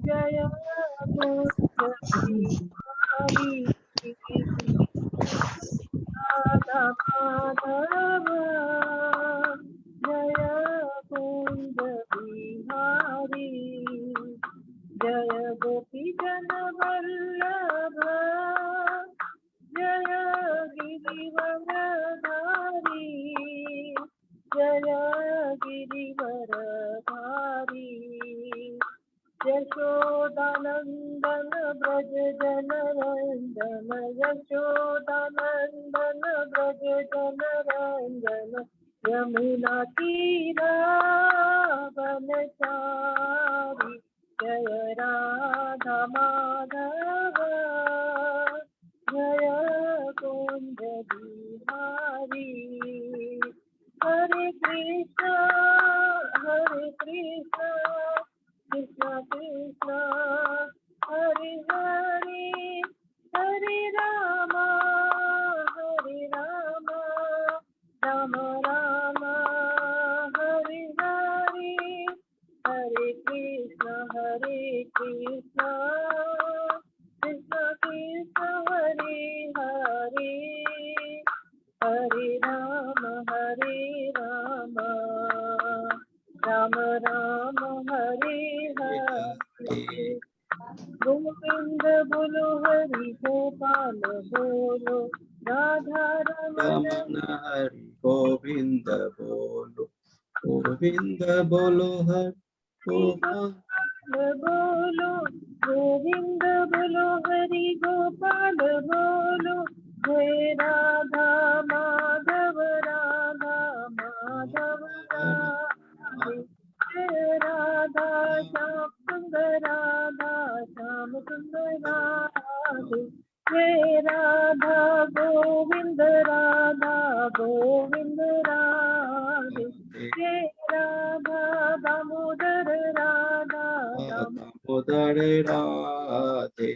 जय कुंज बिहारी राधा माधव जय कुंज बिहारी जय गोपी जन वल्लभ जय गिरिवरधारी जय गिरिवरधारी यशोदानंदन ब्रज जनरंजन यशोदानंदन ब्रज जनरंजन यमुना तीरावनचारी जय राधा माधव जय कुंज बिहारी हरे कृष्णा कृष्णा कृष्णा हरे हरे हरे रामा राम राम हरे हरे हरे कृष्णा कृष्णा कृष्णा हरे हरे हरे राम राम राम हरे हरे गोविंद बोलो हरि गोपाल बोलो राधा रमण हरि गोविंद बोलो हरि गोपाल बोलो गोविंद बोलो हरि गोपाल बोलो जय राधा माधव राधे जय राधा श्याम सुंदर राधे जय राधा गोविंद राधे जय राधा दामोदर राधे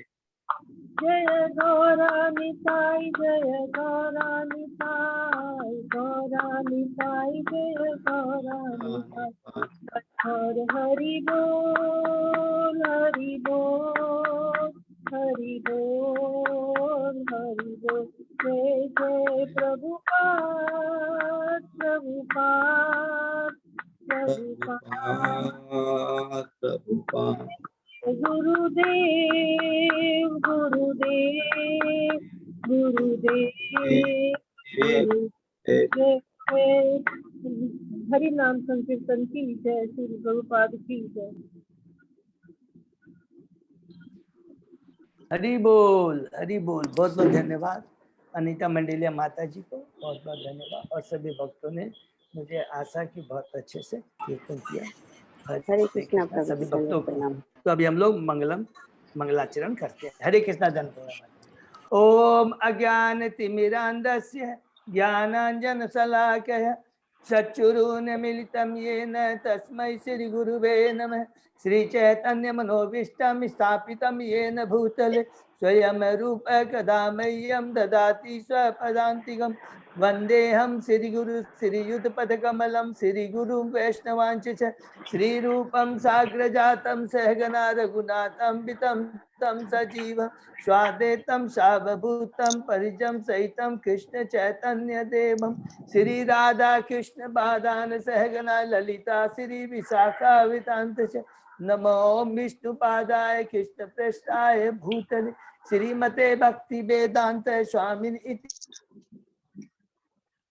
जय गौरानिताई जय गौरानिताई जय गौरानिताई हर हरि बोल जय जय प्रभुपाद गुरुदेव हरि नाम संकीर्तन की जय श्री प्रभुपाद की जय। हरि बोल बहुत बहुत धन्यवाद अनीता मंडेलिया माता जी को, बहुत बहुत धन्यवाद। और सभी भक्तों ने मुझे आशा की बहुत अच्छे से कीर्तन किया। हरे कृष्णा प्रभु सभी भक्तों को। प्रणाम। तो अभी हम लोग मंगलाचरण करते हैं। हरे कृष्णा धन्यवाद। ओम अज्ञान तिमिरांधस्य ज्ञानांजन शलाकया चक्षुरुन्मीलितं येन तस्मै श्री गुरुवे नमः। श्री चैतन्य मनोभीष्टं स्थापितं येन भूतले स्वयं रूप कदा मह्यं ददाति स्वपदान्तिकं। वन्देऽहं श्रीगुरु श्रीयुतपदकमलं श्रीगुरुं वैष्णवांश्च श्रीरूपं साग्रजातं सहगना रघुनाथं वितं तं सजीवं स्वाद्वैतं सावभूतं परिजं सहितं कृष्ण चैतन्य देवं श्री राधा कृष्ण बादान सहगना ललिता श्री विशाखावितांत नमो विष्णुपादाय कृष्ण पृष्ठाय भूतले श्रीमते भक्ति वेदांत स्वामिन इति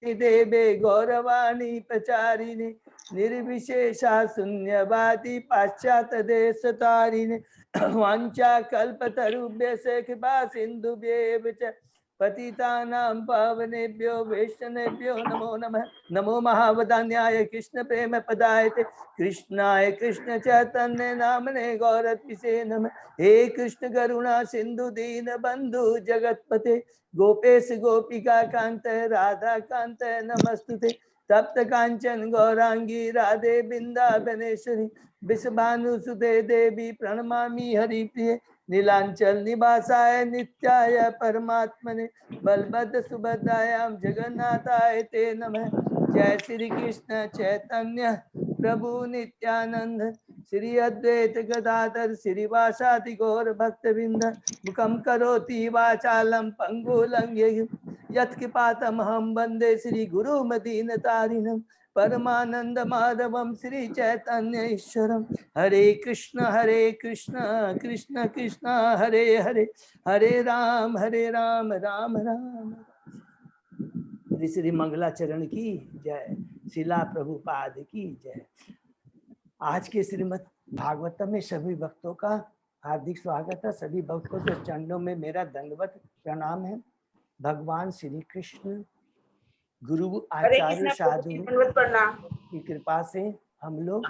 देवे गौरवाणी प्रचारिणे निर्विशेषा शून्यवादी पाश्चात्य देशतारिणे वाञ्छा कल्पतरुभ्यश्च कृपा सिन्धुभ्येव च पतितानां पावनेभ्यो वैष्णवेभ्यो नमो नमः। नमो महावदान्याय कृष्ण प्रेम पदायते कृष्णाय कृष्ण चैतन्य नामने गौरत्विषे नमः। हे कृष्ण करुणा सिंधु दीन बंधु जगतपते गोपेश गोपिका कांत राधा कांत नमस्तुते। तप्त कांचन गौरांगी राधे बिंदावनेश्वरी विषभानुसुते देवी प्रणमामि हरिप्रिय नीलांचल निवासाय नित्याय परमात्मने बलभद्र सुभद्रायां जगन्नाथाय ते नमः। जय श्री कृष्ण चैतन्य प्रभु नित्यानंद श्री अद्वैत गदाधर श्रीवासादि गौर भक्त बिंद मुखम करोति वाचालम पंगुलं यत्कृपातमहं वंदे श्री गुरु मदीन तारिणम परमानंद माधवम श्री चैतन्य ईश्वरम। हरे कृष्ण कृष्ण कृष्ण हरे हरे, हरे राम राम राम। श्री श्री मंगलाचरण की जय, शिला प्रभुपाद की जय। आज के श्रीमद् भागवतम में सभी भक्तों का हार्दिक स्वागत है। सभी भक्तों के चरणों में मेरा दंडवत प्रणाम है। भगवान श्री कृष्ण गुरु आचार्य साधु की कृपा से हम लोग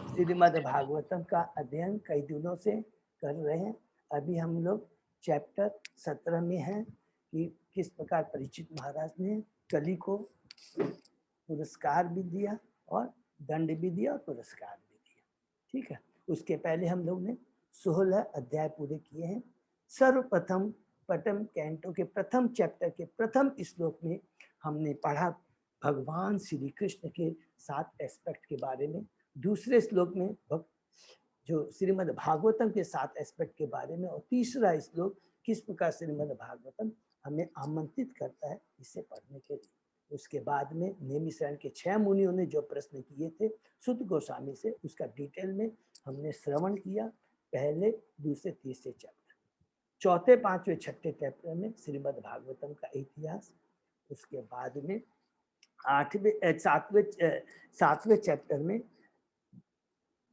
श्रीमद् भागवतम का अध्ययन कई दिनों से कर रहे हैं। अभी हम लोग चैप्टर 17 में हैं कि किस प्रकार परीक्षित महाराज ने कली को पुरस्कार भी दिया और दंड भी दिया और पुरस्कार भी दिया। ठीक है, उसके पहले हम लोग ने 16 अध्याय पूरे किए हैं। सर्वप्रथम प्रथम कैंटो के प्रथम चैप्टर के प्रथम श्लोक में हमने पढ़ा भगवान श्री कृष्ण के 7 एस्पेक्ट के बारे में। दूसरे श्लोक में जो श्रीमद् भागवतम के 7 एस्पेक्ट के बारे में, और तीसरा श्लोक किस प्रकार श्रीमद् भागवतम हमें आमंत्रित करता है इसे पढ़ने के लिए। उसके बाद में नेमिशरण के 6 मुनियों ने जो प्रश्न किए थे सुत गोस्वामी से, उसका डिटेल में हमने श्रवण किया। पहले, दूसरे, तीसरे चैप्टर, चौथे, पांचवें, छठे चैप्टर में श्रीमद् भागवतम का इतिहास। उसके बाद में सातवें चैप्टर में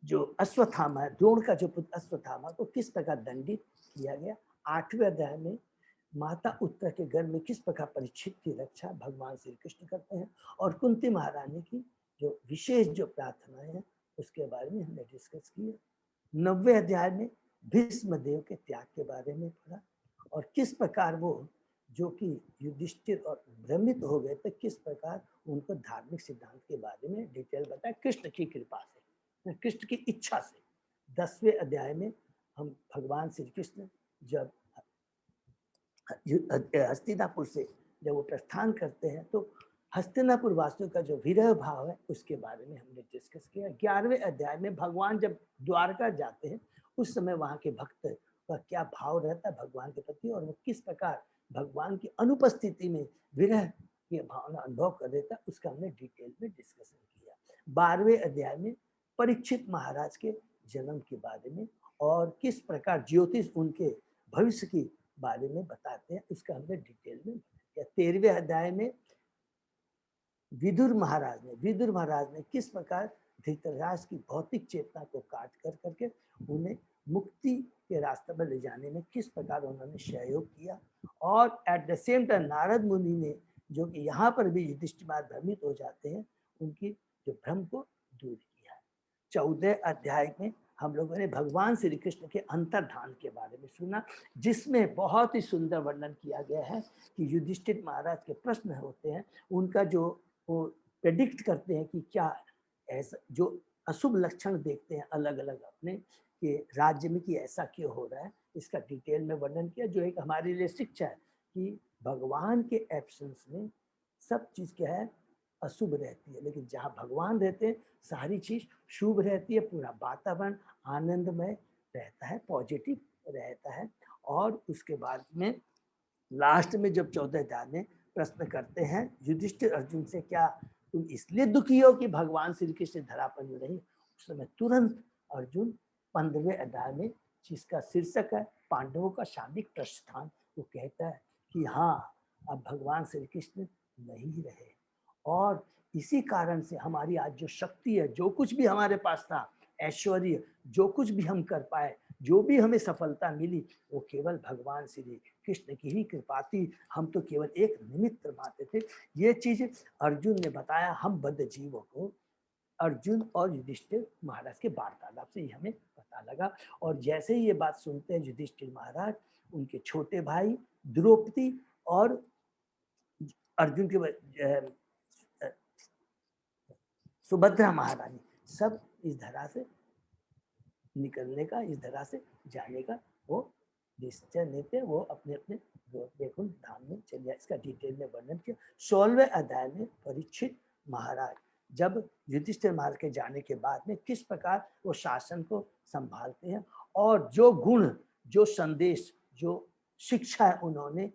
जो अश्वत्थामा, द्रोण का जो पुत्र अश्वत्थामा को किस प्रकार दंडित किया गया। 8वें अध्याय में माता उत्तर के गर्भ में किस प्रकार परीक्षित की रक्षा भगवान श्री कृष्ण करते हैं, और कुंती महारानी की जो विशेष जो प्रार्थनाएं हैं उसके बारे में हमने डिस्कस किया। 9वें अध्याय में भीष्म देव के त्याग के बारे में पढ़ा, और किस प्रकार वो जो कि युधिष्ठिर और भ्रमित हो गए थे, किस प्रकार उनको धार्मिक सिद्धांत के बारे में डिटेल बताया कृष्ण की कृपा से, कृष्ण की इच्छा से। 10वें अध्याय में हम भगवान श्री कृष्ण जब हस्तिनापुर से जब वो प्रस्थान करते हैं तो हस्तिनापुर वासियों का जो विरह भाव है उसके बारे में हमने डिस्कस किया। 11वें अध्याय में भगवान जब द्वारका जाते हैं उस समय वहाँ के भक्त का क्या भाव रहता है भगवान के प्रति, और वो किस प्रकार भगवान की अनुपस्थिति में विरह की भावना अनुभव कर देता है, उसका हमने डिटेल में डिस्कशन किया। 12वें अध्याय में परीक्षित महाराज के जन्म के बारे में और किस प्रकार ज्योतिष उनके भविष्य की बारे में बताते हैं, उसका हमने डिटेल में किया। 13वें अध्याय में विदुर महाराज ने किस प्रकार धृतराष्ट्र की भौतिक चेतना को काट कर करके उन्हें मुक्ति के रास्ते पर ले जाने में किस प्रकार उन्होंने सहयोग किया, और at the same time Narad मुनि ने जो कि यहाँ पर भी युधिष्ठिर भ्रमित हो जाते हैं उनकी जो भ्रम को दूर किया। 14 अध्याय में हम लोगों ने भगवान श्री कृष्ण के अंतर्धान के बारे में सुना, जिसमें बहुत ही सुंदर वर्णन किया गया है कि युधिष्ठिर महाराज के प्रश्न होते हैं, उनका जो वो प्रेडिक्ट करते हैं कि क्या ऐसा जो अशुभ लक्षण देखते हैं अलग अलग अपने कि राज्य में कि ऐसा क्यों हो रहा है, इसका डिटेल में वर्णन किया, जो एक हमारे लिए शिक्षा है कि भगवान के एब्सेंस में सब चीज़ क्या है अशुभ रहती है, लेकिन जहाँ भगवान रहते हैं सारी चीज शुभ रहती है, पूरा वातावरण आनंदमय रहता है, पॉजिटिव रहता है। और उसके बाद में लास्ट में जब 14 अध्याय में प्रश्न करते हैं युधिष्ठिर अर्जुन से, क्या तुम इसलिए दुखी हो कि भगवान श्री कृष्ण धरा पर नहीं, उस समय तुरंत अर्जुन 15वें अध्याय में जिसका शीर्षक है पांडवों का शाब्दिक प्रस्थान, वो कहता है कि हाँ अब भगवान श्री कृष्ण नहीं रहे, और इसी कारण से हमारी आज जो शक्ति है, जो कुछ भी हमारे पास था, ऐश्वर्य, जो कुछ भी हम कर पाए, जो भी हमें सफलता मिली, वो केवल भगवान श्री कृष्ण की ही कृपा थी। हम तो केवल एक निमित्त मात्र थे। ये चीज अर्जुन ने बताया हम बद्ध जीवों को, अर्जुन और युधिष्ठिर महाराज के वार्तालाप से हमें पता लगा। और जैसे ही ये बात सुनते हैं युधिष्ठिर महाराज, उनके छोटे भाई द्रौपदी और अर्जुन के सुभद्रा महारानी सब इस धरा से निकलने का, इस धरा से जाने का वो निश्चय लेते, वो अपने अपने वैकुंठ धाम में चले जाए। इसका डिटेल में वर्णन किया। 16वें अध्याय में परीक्षित महाराज जब युधिष्ठिर महाराज के जाने के बाद में किस प्रकार वो शासन को संभालते हैं और जो गुण, जो संदेश, जो शिक्षा है उन्होंने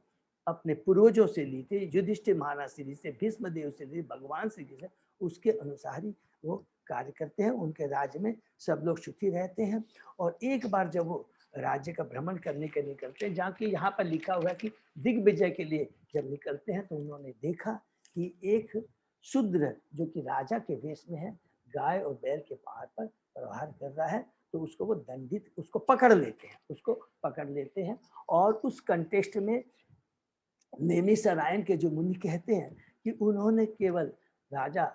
अपने पूर्वजों से ली थी, युधिष्ठिर महाराज से ली, से भीष्म देव से ली, भगवान श्री कृष्ण, उसके अनुसार ही वो कार्य करते हैं। उनके राज्य में सब लोग सुखी रहते हैं। और एक बार जब वो राज्य का भ्रमण करने के निकलते हैं, जहाँ की यहाँ पर लिखा हुआ है कि दिग्विजय के लिए जब निकलते हैं, तो उन्होंने देखा कि एक शूद्र जो कि राजा के वेश में है, गाय और बैल के पहाड़ पर प्रहार कर रहा है। तो उसको वो दंडित, उसको पकड़ लेते हैं और उस कंटेस्ट में नेमिषारण्य के जो मुनि कहते हैं कि उन्होंने केवल राजा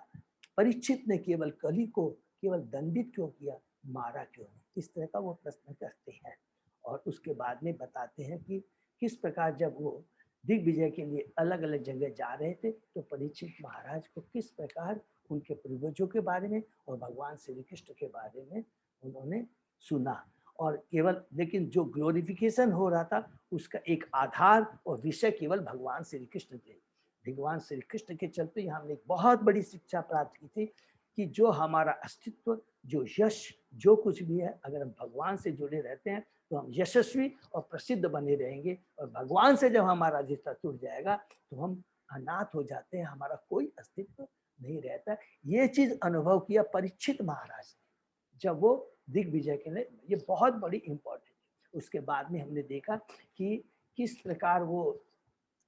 परीक्षित ने केवल कली को केवल दंडित क्यों किया, मारा क्यों नहीं, इस तरह का वो प्रश्न करते हैं। और उसके बाद में बताते हैं कि किस प्रकार जब वो दिग्विजय के लिए अलग अलग जगह जा रहे थे, तो परीक्षित महाराज को किस प्रकार उनके पूर्वजों के बारे में और भगवान श्री कृष्ण के बारे में उन्होंने सुना। और केवल, लेकिन जो ग्लोरिफिकेशन हो रहा था उसका एक आधार और विषय केवल भगवान श्री कृष्ण थे। भगवान श्री कृष्ण के चलते हमने एक बहुत बड़ी शिक्षा प्राप्त की थी कि जो हमारा अस्तित्व, जो यश, जो कुछ भी है, अगर हम भगवान से जुड़े रहते हैं तो हम यशस्वी और प्रसिद्ध बने रहेंगे। और भगवान से जब हमारा रिश्ता टूट जाएगा तो हम अनाथ हो जाते हैं, हमारा कोई अस्तित्व नहीं रहता। ये चीज अनुभव किया परीक्षित महाराज ने जब वो दिग्विजय के लिए, ये बहुत बड़ी इंपॉर्टेंट है। उसके बाद में हमने देखा कि किस प्रकार वो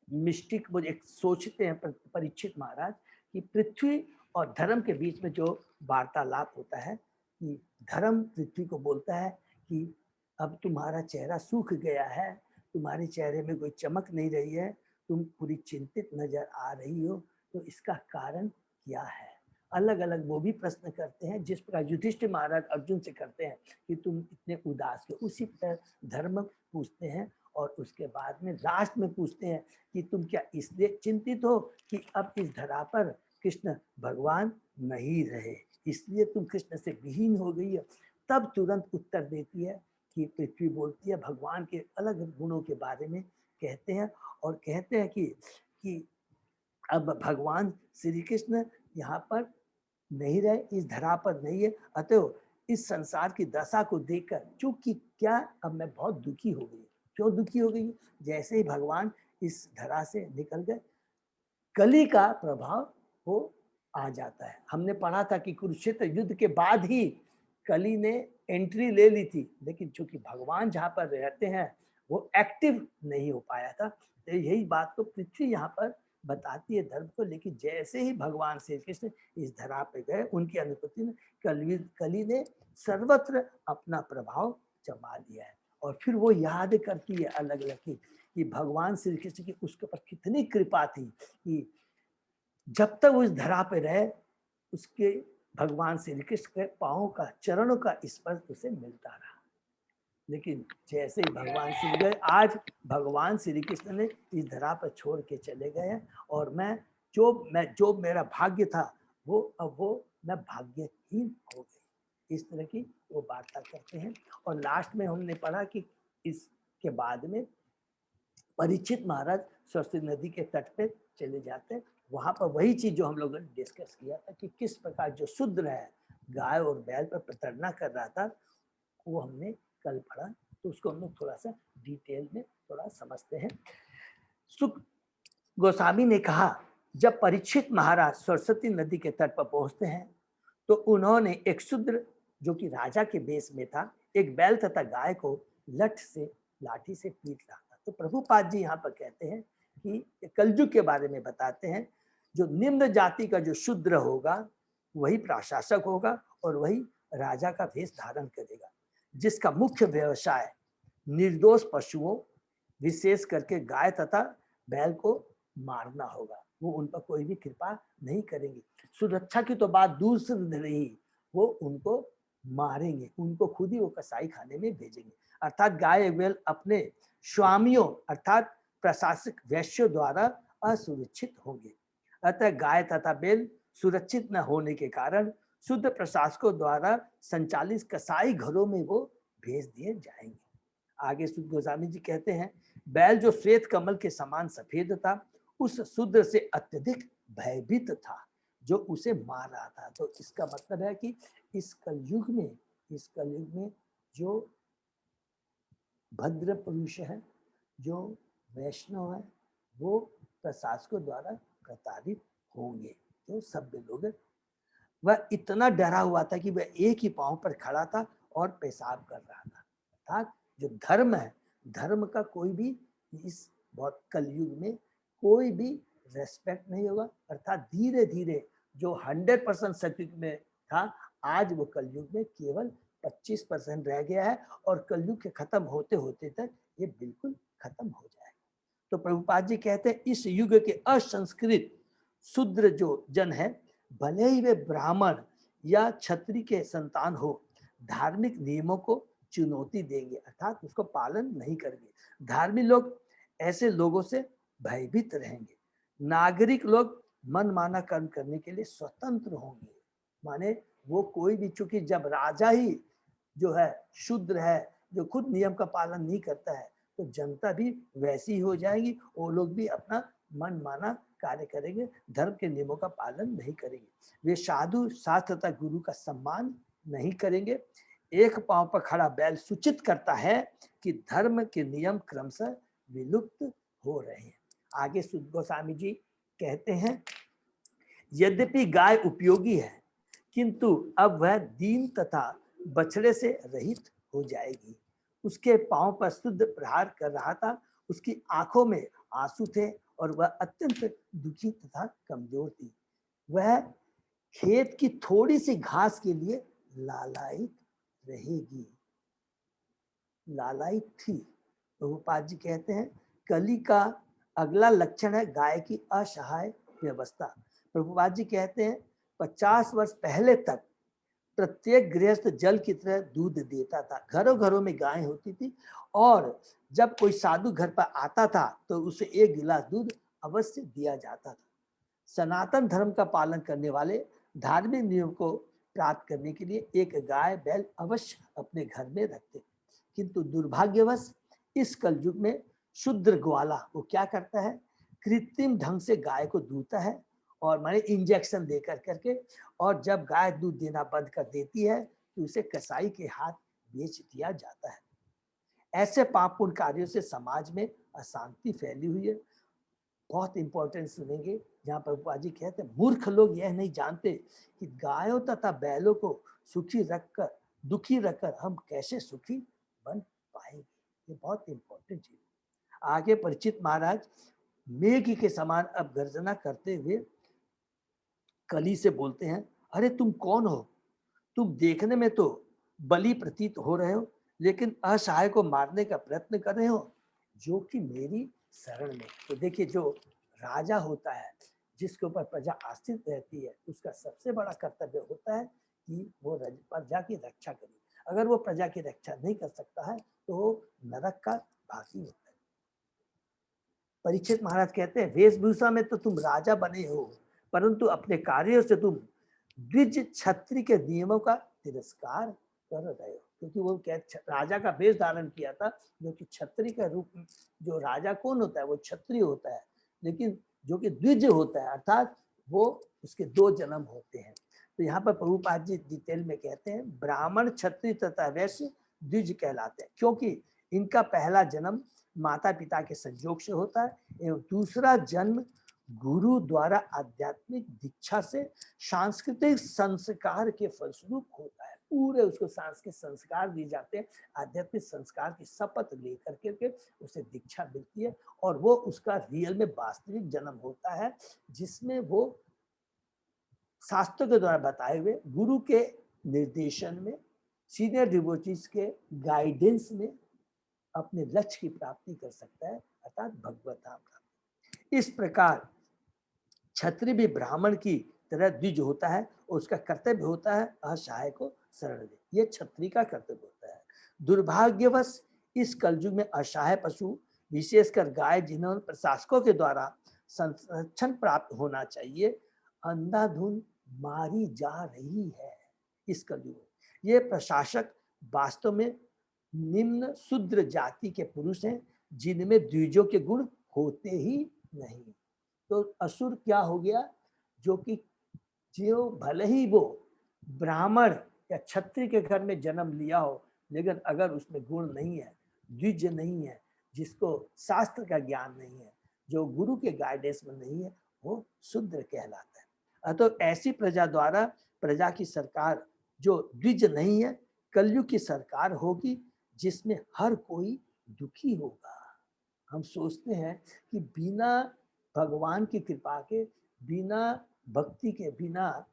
मिस्टिक, वो एक सोचते हैं परीक्षित महाराज कि पृथ्वी और धर्म के बीच में जो वार्तालाप होता है, कि धर्म पृथ्वी को बोलता है कि अब तुम्हारा चेहरा सूख गया है, तुम्हारे चेहरे में कोई चमक नहीं रही है, तुम पूरी चिंतित नजर आ रही हो, तो इसका कारण क्या है। अलग अलग वो भी प्रश्न करते हैं, जिस प्रकार युधिष्ठिर महाराज अर्जुन से करते हैं कि तुम इतने उदास क्यों, उसी तरह धर्म पूछते हैं। और उसके बाद में लास्ट में पूछते हैं कि तुम क्या इसलिए चिंतित हो कि अब इस धरा पर कृष्ण भगवान नहीं रहे, इसलिए तुम कृष्ण से विहीन हो गई है। तब तुरंत उत्तर देती है कि पृथ्वी बोलती है, भगवान के अलग गुणों के बारे में कहते हैं और कहते हैं कि अब भगवान श्री कृष्ण यहाँ पर नहीं रहे, इस धरा पर नहीं है, अतः इस संसार की दशा को देखकर चूंकि क्या अब मैं बहुत दुखी हो गई। क्यों दुखी हो गई? जैसे ही भगवान इस धरा से निकल गए, कली का प्रभाव वो आ जाता है। हमने पढ़ा था कि कुरुक्षेत्र युद्ध के बाद ही कली ने एंट्री ले ली थी, लेकिन चूंकि भगवान जहाँ पर रहते हैं वो एक्टिव नहीं हो पाया था। तो यही बात तो पृथ्वी यहाँ पर बताती है धर्म को। लेकिन जैसे ही भगवान श्री कृष्ण इस धरा पे गए, उनकी अनुपति में कली ने सर्वत्र अपना प्रभाव जमा लिया है। और फिर वो याद करती है अलग अलग कि भगवान श्री कृष्ण की उसके ऊपर कितनी कृपा थी कि जब तक उस धरा पे रहे उसके भगवान श्री कृष्ण के पाँव का, चरणों का स्पर्श उसे मिलता रहा। लेकिन जैसे ही भगवान श्री गए, आज भगवान श्री कृष्ण ने इस धरा पर छोड़ के चले गए और जो मेरा भाग्य था वो मैं भाग्यहीन हो गई। इस तरह की वो वार्ता करते हैं। और लास्ट में हमने पढ़ा कि इसके बाद में परीक्षित महाराज सरस्वती नदी के तट पे चले जाते हैं। वहां पर वही चीज जो हम लोगों ने डिस्कस किया था कि किस प्रकार जो शूद्र है गाय और बैल पर प्रताड़ना कर रहा था, वो हमने कल पढ़ा। तो उसको हम लोग थोड़ा सा डिटेल में थोड़ा समझते हैं। सुख गोस्वामी ने कहा, जब परीक्षित महाराज सरस्वती नदी के तट पर पहुंचते हैं तो उन्होंने एक शूद्र जो कि राजा के वेश में था, एक बैल तथा गाय को लाठी से पीट रहा था। तो प्रभुपाद जी यहाँ पर कहते हैं कि कलयुग के बारे में बताते हैं, जो निम्न जाति का जो शूद्र होगा वही प्रशासक होगा और वही राजा का वेश धारण करेगा, जिसका मुख्य व्यवसाय निर्दोष पशुओं विशेष करके गाय तथा बैल को मारना होगा। वो उन पर कोई भी कृपा नहीं करेंगे। सुरक्षा की तो बात दूर से रही, वो उनको मारेंगे, उनको खुद ही वो कसाई खाने में भेजेंगे। अर्थात गाय बैल अपने स्वामियों अर्थात प्रशासक वैश्यों द्वारा असुरक्षित होंगे। अतः गाय तथा बैल सुरक्षित न होने के कारण शुद्ध प्रशासकों द्वारा संचालित कसाई घरों में वो भेज दिए जाएंगे। आगे शुद्ध गोस्वामी जी कहते हैं, बैल जो श्वेत कमल के समान सफेद था, उस शूद्र से अत्यधिक भयभीत था। जो उसे मार रहा था। तो इसका मतलब है कि इस कलयुग में जो भद्र पुरुष है, जो वैष्णव है, वो प्रशासकों द्वारा प्रताड़ित होंगे। जो सभ्य लोग हैं, वह इतना डरा हुआ था कि वह एक ही पांव पर खड़ा था और पेशाब कर रहा था। अर्थात जो धर्म है, धर्म का कोई भी इस बहुत कलयुग में कोई भी रेस्पेक्ट नहीं होगा। अर्थात धीरे धीरे जो 100% सत्युग में था, आज वो कलयुग में केवल 25% रह गया है, और कलयुग के खत्म होते होते तक ये बिल्कुल खत्म हो जाएगा। तो प्रभुपाद जी कहते हैं इस युग के असंस्कृत शूद्र जो जन है, भले ही वे ब्राह्मण या क्षत्रिय के संतान हो, धार्मिक नियमों को चुनौती देंगे, अर्थात उसको पालन नहीं करेंगे। धार्मिक लोग ऐसे लोगों से भयभीत रहेंगे। नागरिक लोग मनमाना कर्म करने के लिए स्वतंत्र होंगे। माने वो कोई भी, चूंकि जब राजा ही जो है शूद्र है, जो खुद नियम का पालन नहीं करता है, तो जनता भी वैसी ही हो जाएगी। वो लोग भी अपना मनमाना कार्य करेंगे, धर्म के नियमों का पालन नहीं करेंगे। वे साधु शास्त्र तथा गुरु का सम्मान नहीं करेंगे। एक पांव पर खड़ा बैल सूचित करता है कि धर्म के नियम क्रमशः विलुप्त हो रहे हैं। आगे सुद गोस्वामी जी कहते हैं, यद्यपि गाय उपयोगी है, किंतु अब वह दीन तथा बछड़े से रहित हो जाएगी। उसके पांव पर शुद्ध प्रहार कर रहा था, उसकी आंखों में आंसू थे और वह अत्यंत दुखी तथा कमजोर थी। वह खेत की थोड़ी सी घास के लिए लालायित रहेगी, लालायित थी। प्रभुपाद जी कहते हैं कली का अगला लक्षण है गाय की असहाय व्यवस्था। प्रभुपाद जी कहते हैं 50 वर्ष पहले तक प्रत्येक गृहस्थ जल की तरह दूध देता था। घरों घरों में गाय होती थी, और जब कोई साधु घर पर आता था तो उसे एक गिलास दूध अवश्य दिया जाता था। सनातन धर्म का पालन करने वाले धार्मिक नियम को प्राप्त करने के लिए एक गाय बैल अवश्य अपने घर में रखते। किंतु दुर्भाग्यवश इस कलयुग में शूद्र ग्वाला वो क्या करता है, कृत्रिम ढंग से गाय को दूहता है, और माने इंजेक्शन दे करके, और जब गाय दूध देना बंद कर देती है तो उसे कसाई के हाथ बेच दिया जाता है। ऐसे पापपूर्ण कार्यों से समाज में अशांति फैली हुई है। बहुत इंपॉर्टेंट सुनेंगे, जहाँ प्रभुपाद जी कहते हैं मूर्ख लोग यह नहीं जानते कि गायों तथा बैलों को सुखी रखकर दुखी रखकर हम कैसे सुखी बन पाएंगे। ये बहुत इंपॉर्टेंट चीज। आगे परिचित महाराज मेघ के समान अब गर्जना करते हुए कली से बोलते हैं, अरे तुम कौन हो? तुम देखने में तो बलि प्रतीत हो रहे हो, लेकिन असहाय को मारने का प्रयत्न कर रहे हो, जो कि मेरी शरण में। तो देखिए, जो राजा होता है, जिसके ऊपर प्रजा आश्रित रहती है, उसका सबसे बड़ा कर्तव्य होता है कि वो प्रजा की रक्षा करे। अगर वो प्रजा की रक्षा नहीं कर सकता है तो वो नरक का भागी होता है। परीक्षित महाराज कहते हैं, वेशभूषा में तो तुम राजा बने हो, परंतु अपने कार्यों से तुम द्विज क्षत्रिय के नियमों का तिरस्कार कर रहे हो। क्योंकि वो राजा का वेश धारण किया था, जो कि क्षत्रिय का रूप में। जो राजा कौन होता है? वो क्षत्रिय होता है, लेकिन जो कि द्विज होता है, अर्थात वो उसके 2 जन्म होते हैं। तो यहाँ पर प्रभुपाद जी डिटेल में कहते हैं, ब्राह्मण, क्षत्रिय तथा वैश्य द्विज कहलाते हैं, क्योंकि इनका पहला जन्म माता पिता के संयोग से होता है, एवं दूसरा जन्म गुरु द्वारा आध्यात्मिक दीक्षा से सांस्कृतिक संस्कार के फलस्वरूप होता है। पूरे उसको सांस्कृतिक संस्कार दिए जाते हैं, आध्यात्मिक संस्कार की शपथ लेकर के उसे दीक्षा मिलती है, और वो उसका रियल में वास्तविक जन्म होता है, जिसमें वो शास्त्रों के द्वारा बताए हुए गुरु के निर्देशन में, सीनियर डिवोटीज के गाइडेंस में अपने लक्ष्य की प्राप्ति कर सकता है, अर्थात भगवत धाम प्राप्ति। इस प्रकार क्षत्रिय भी ब्राह्मण की तरह द्विज होता है, और उसका कर्तव्य होता है असहाय को शरण दे। ये क्षत्रिय का कर्तव्य होता है। दुर्भाग्यवश इस कलयुग में असहाय पशु, विशेषकर गाय, जिन्होंने प्रशासकों के द्वारा संरक्षण प्राप्त होना चाहिए, अंधाधुंध मारी जा रही है। इस कलयुग में ये प्रशासक वास्तव में निम्न शूद्र जाति के पुरुष हैं, जिनमें द्विजों के गुण होते ही नहीं। तो असुर क्या हो गया? जो कि जो भले ही वो ब्राह्मण या क्षत्रिय के घर में जन्म लिया हो, लेकिन अगर उसमें गुण नहीं है, द्विज नहीं है, जिसको शास्त्र का ज्ञान नहीं है, जो गुरु के गाइडेंस में नहीं है, वो शूद्र कहलाता है। अतः ऐसी प्रजा द्वारा प्रजा की सरकार जो द्विज नहीं है, कलयुग की सरकार होगी जिसमें हर कोई दुखी होगा। हम सोचते हैं कि बिना भगवान की कृपा के, बिना भक्ति के, बिना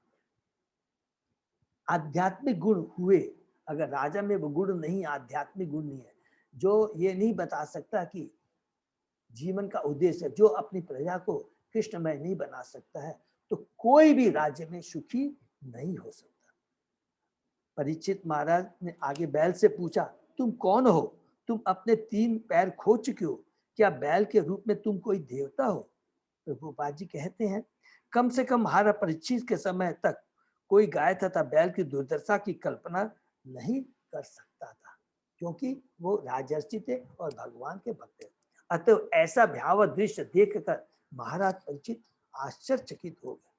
आध्यात्मिक गुण हुए, अगर राजा में वो गुण नहीं, आध्यात्मिक गुण नहीं है, जो ये नहीं बता सकता कि जीवन का उद्देश्य, जो अपनी प्रजा को कृष्णमय नहीं बना सकता है, तो कोई भी राज्य में सुखी नहीं हो सकता। परीक्षित महाराज ने आगे बैल से पूछा, तुम कौन हो? तुम अपने 3 पैर खो चुके हो, क्या बैल के रूप में तुम कोई देवता हो? प्रभुपाद जी कहते हैं, कम से कम महाराज परीक्षित के समय तक कोई गाय तथा बैल की दुर्दशा की कल्पना नहीं कर सकता था, क्योंकि वो राजर्षि थे और भगवान के भक्त थे। अतः ऐसा भयावह दृश्य देखकर महाराज परीक्षित आश्चर्यचकित हो गए।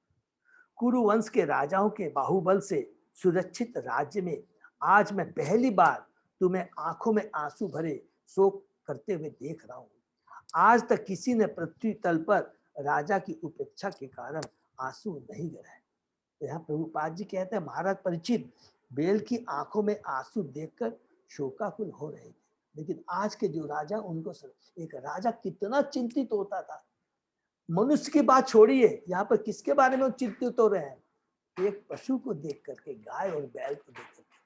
कुरुवंश के राजाओं के बाहुबल से सुरक्षित राज्य में आज मैं पहली बार तुम्हें आंखों में आंसू भरे शोक करते हुए देख रहा हूँ। आज तक किसी ने पृथ्वी तल पर राजा की उपेक्षा के कारण आंसू नहीं गिराए। तो यहाँ प्रभुपाद जी कहते हैं, महाराज परीक्षित बैल की आंखों में आंसू देखकर शोकाकुल हो रहे थे, लेकिन आज के जो राजा, उनको एक राजा कितना चिंतित होता था। मनुष्य की बात छोड़िए, यहाँ पर किसके बारे में चिंतित हो रहे हैं? एक पशु को देख करके, गाय और बैल को देख करके,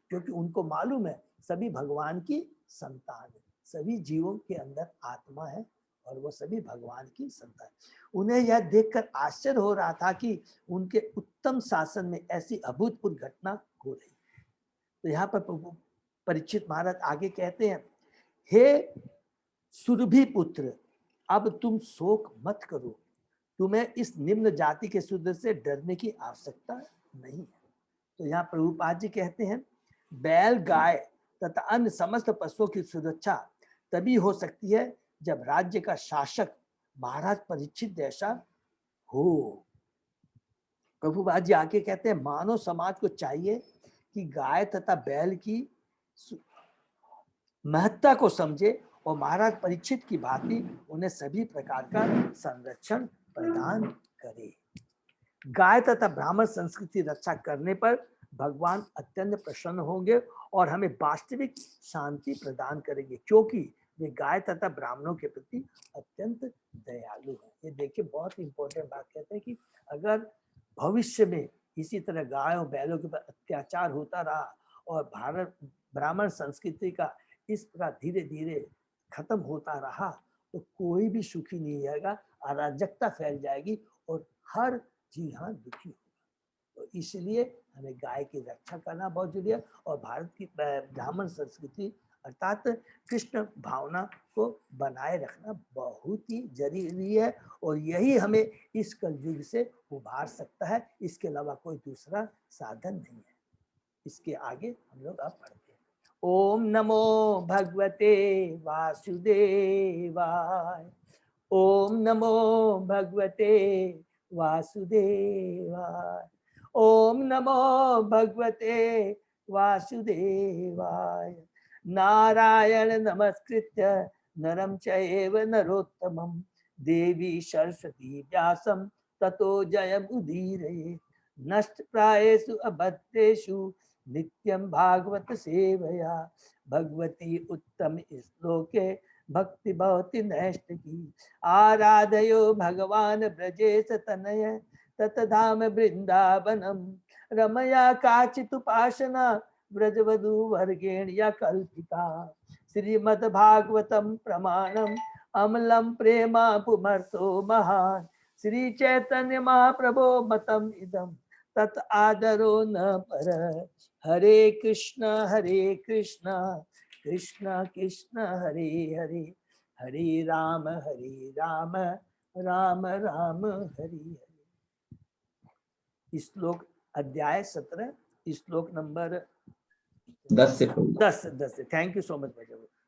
क्योंकि उनको मालूम है सभी भगवान की संतान है, सभी जीवों के अंदर आत्मा है और वो सभी भगवान की संतान। उन्हें यह देखकर आश्चर्य हो रहा था कि उनके उत्तम शासन में ऐसी अभूतपूर्व घटना हो रही। तो यहाँ पर परीक्षित महाराज आगे कहते हैं, हे सुरभि पुत्र, अब तुम शोक मत करो, तुम्हें इस निम्न जाति के शूद्र से डरने की आवश्यकता नहीं है। तो यहाँ प्रभुपाद जी कहते हैं, बैल, गाय तथा अन्य समस्त पशुओं की सुरक्षा तभी हो सकती है जब राज्य का शासक महाराज परीक्षित जैसा हो। प्रभुपाद जी आगे कहते हैं, मानव समाज को चाहिए कि गाय तथा बैल की महत्ता को समझे और महाराज परीक्षित की भांति उन्हें सभी प्रकार का संरक्षण प्रदान करे। गाय तथा ब्राह्मण संस्कृति रक्षा करने पर भगवान अत्यंत प्रसन्न होंगे और हमें वास्तविक शांति प्रदान करेंगे, क्योंकि वे गाय तथा ब्राह्मणों के प्रति अत्यंत दयालु हैं। ये देखिए, बहुत इंपॉर्टेंट बात कहते हैं कि अगर भविष्य में इसी तरह गाय और बैलों के ऊपर अत्याचार होता रहा और भारत ब्राह्मण संस्कृति का इस प्रकार धीरे धीरे खत्म होता रहा, तो कोई भी सुखी नहीं रहेगा, अराजकता फैल जाएगी और हर जी हाँ दुखी होगा। तो इसलिए हमें गाय की रक्षा करना बहुत जरूरी है और भारत की ब्राह्मण संस्कृति अर्थात कृष्ण भावना को बनाए रखना बहुत ही जरूरी है और यही हमें इस कलयुग से उभार सकता है। इसके अलावा कोई दूसरा साधन नहीं है। इसके आगे हम लोग अब पढ़ते हैं। ओम नमो भगवते वासुदेवाय। ओम नमो भगवते वासुदेवाय। ओम नमो भगवते वासुदेवाय। नारायण नमस्कृत्य नरं चैव नरोत्तमं देवी सरस्वती व्यासं ततो जयमुदीरये। नष्टप्रायेषु अभद्रेषु नित्यं भागवत सेवया भगवती उत्तम श्लोके भक्ति भवति नैष्ठिकी। आराधयो भगवान ब्रजेश तनय ततधाम वृंदावनम रमया काचिदुपासना व्रजवधू वर्गेण या कल्पिता। श्रीमद्भागवतम प्रमाणम अमलम प्रेमा पुमर्तो महान। श्री चैतन्य महाप्रभो मतम इदम तत् आदरो न पर। हरे कृष्ण कृष्ण कृष्ण हरे हरे, हरे राम राम राम हरे हरे। श्लोक अध्याय 17 श्लोक नंबर 10 से 10 से। थैंक यू सो मच भाई।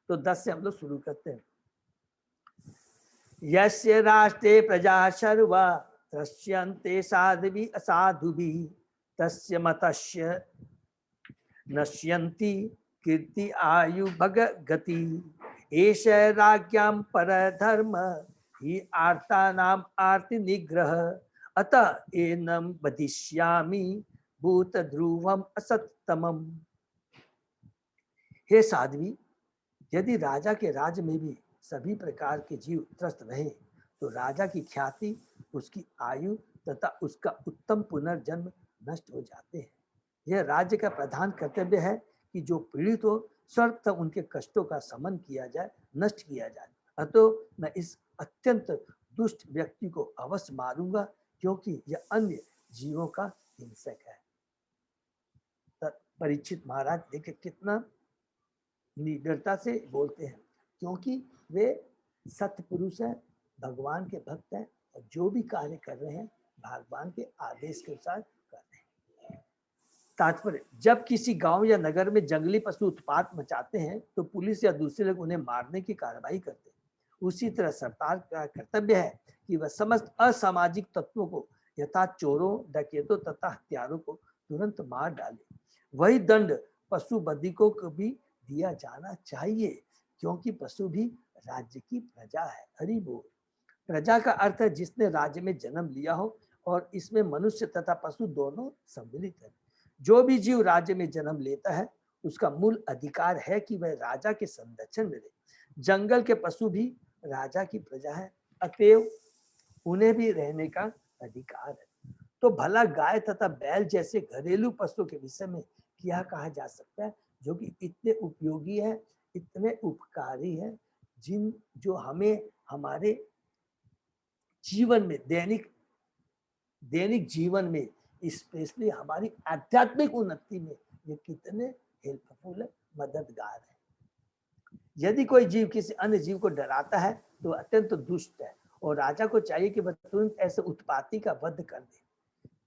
तो 10 से हम लोग शुरू करते हैं। यस्य राष्ट्रे प्रजा सर्वा त्रस्यन्ते साध्वी असाधुभि तस्य मतस्य नश्यन्ति कीर्ति आयु भग गति एष राज्ञां परधर्म हि आर्तानाम आर्ति निग्रह अतः एनं वदिष्यामि भूत ध्रुवम असत्तमम्। हे साध्वी, यदि राजा के राज्य में भी सभी प्रकार के जीव त्रस्त रहे तो राजा की ख्याति, उसकी आयु तथा उसका उत्तम पुनर्जन्म नष्ट हो जाते हैं। यह राज्य का प्रधान कर्तव्य है कि जो पीड़ित हो सर्वथा उनके कष्टों का शमन किया जाए, नष्ट किया जाए। अतः मैं इस अत्यंत दुष्ट व्यक्ति को अवश्य मारूंगा, क्योंकि यह अन्य जीवों का हिंसक है। परीक्षित महाराज देखिए कितना निडरता से बोलते हैं, क्योंकि वे सत्य पुरुष हैं, भगवान के भक्त हैं और जो भी कार्य कर रहे हैं भगवान के आदेश के अनुसार कर रहे हैं। तात्पर्य, जब किसी गांव या नगर में जंगली पशु उत्पात मचाते हैं तो पुलिस या दूसरे लोग उन्हें मारने की कार्रवाई करते हैं। उसी तरह सरकार का कर्तव्य है कि वह समस्त असामाजिक तत्वों को यथा चोरों, डकैतों तथा हत्यारों को तुरंत मार डाले। वही दंड पशु बधिकों को भी दिया जाना चाहिए, क्योंकि पशु भी राज्य की प्रजा है। हरि बोल। प्रजा का अर्थ है जिसने राज्य में जन्म लिया हो और इसमें मनुष्य तथा पशु दोनों सम्मिलित है। जो भी जीव राज्य में जन्म लेता है उसका मूल अधिकार है कि वह राजा के संरक्षण में रहे। जंगल के पशु भी राजा की प्रजा है, अतएव उन्हें भी रहने का अधिकार है। तो भला गाय तथा बैल जैसे घरेलू पशुओं के विषय में क्या कहा जा सकता है, जो कि इतने उपयोगी है, इतने उपकारी है, जो हमें हमारे जीवन में दैनिक जीवन में, स्पेशली हमारी आध्यात्मिक उन्नति में ये कितने हेल्पफुल है, मददगार है। यदि कोई जीव किसी अन्य जीव को डराता है तो अत्यंत दुष्ट है और राजा को चाहिए कि वह तुरंत ऐसे उत्पाती का वध कर दे।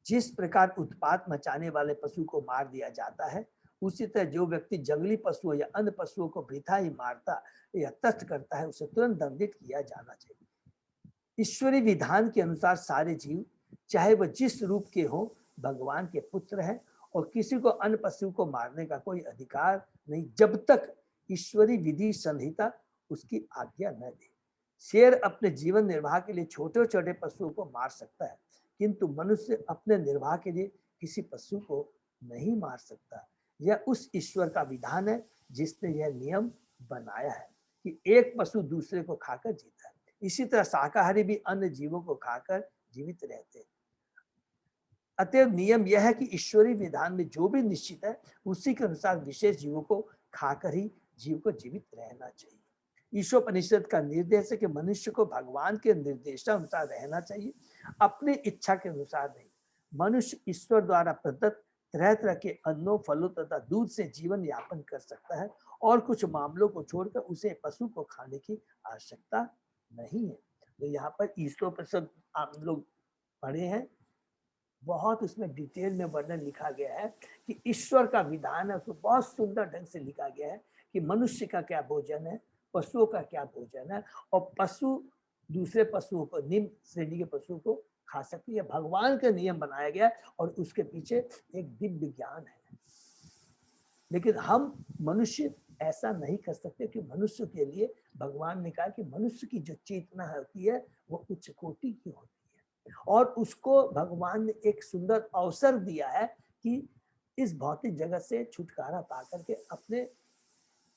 जिस प्रकार उत्पात मचाने वाले पशु को मार दिया जाता है, उसी तरह जो व्यक्ति जंगली पशुओं या अन्य पशुओं को वृथा ही मारता या तस्त करता है उसे तुरंत दंडित किया जाना चाहिए। ईश्वरी विधान के अनुसार सारे जीव, चाहे वह जिस रूप के हो, भगवान के पुत्र हैं और किसी को अन्य पशु को मारने का कोई अधिकार नहीं, जब तक ईश्वरी विधि संहिता उसकी आज्ञा न दे। शेर अपने जीवन निर्वाह के लिए छोटे छोटे पशुओं को मार सकता है, किंतु मनुष्य अपने निर्वाह के लिए किसी पशु को नहीं मार सकता। यह उस ईश्वर का विधान है जिसने यह नियम बनाया है कि एक पशु दूसरे को खाकर जीता है। इसी तरह शाकाहारी भी अन्य जीवों को खाकर जीवित रहते हैं। अतएव नियम यह है कि ईश्वरीय विधान में जो भी निश्चित है उसी के अनुसार विशेष जीवों को खाकर ही जीव को जीवित रहना चाहिए। ईशोपनिषद का निर्देश है कि मनुष्य को भगवान के निर्देशानुसार रहना चाहिए, अपनी इच्छा के अनुसार नहीं। मनुष्य ईश्वर द्वारा प्रदत्त तरह तरह के अन्नों, फलों तथा दूध से जीवन यापन कर सकता है और कुछ मामलों को छोड़कर उसे पशु को खाने की आवश्यकता नहीं है। तो यहाँ पर ईशोपनिषद आप लोग पढ़े हैं, बहुत उसमें डिटेल में वर्णन लिखा गया है कि ईश्वर का विधान है, उसको बहुत सुंदर ढंग से लिखा गया है कि मनुष्य का क्या भोजन है, पशुओं का क्या भोजन है, और पशु दूसरे पशुओं को, निम्न श्रेणी के पशुओं को खा सकती है। भगवान का नियम बनाया गया और उसके पीछे एक दिव्य ज्ञान है। लेकिन हम मनुष्य ऐसा नहीं कर सकते कि मनुष्य के लिए भगवान ने कहा कि मनुष्य की जो चेतना होती है वो उच्च कोटि की होती है और उसको भगवान ने एक सुंदर अवसर दिया है कि इस भौतिक जगत से छुटकारा पा करके अपने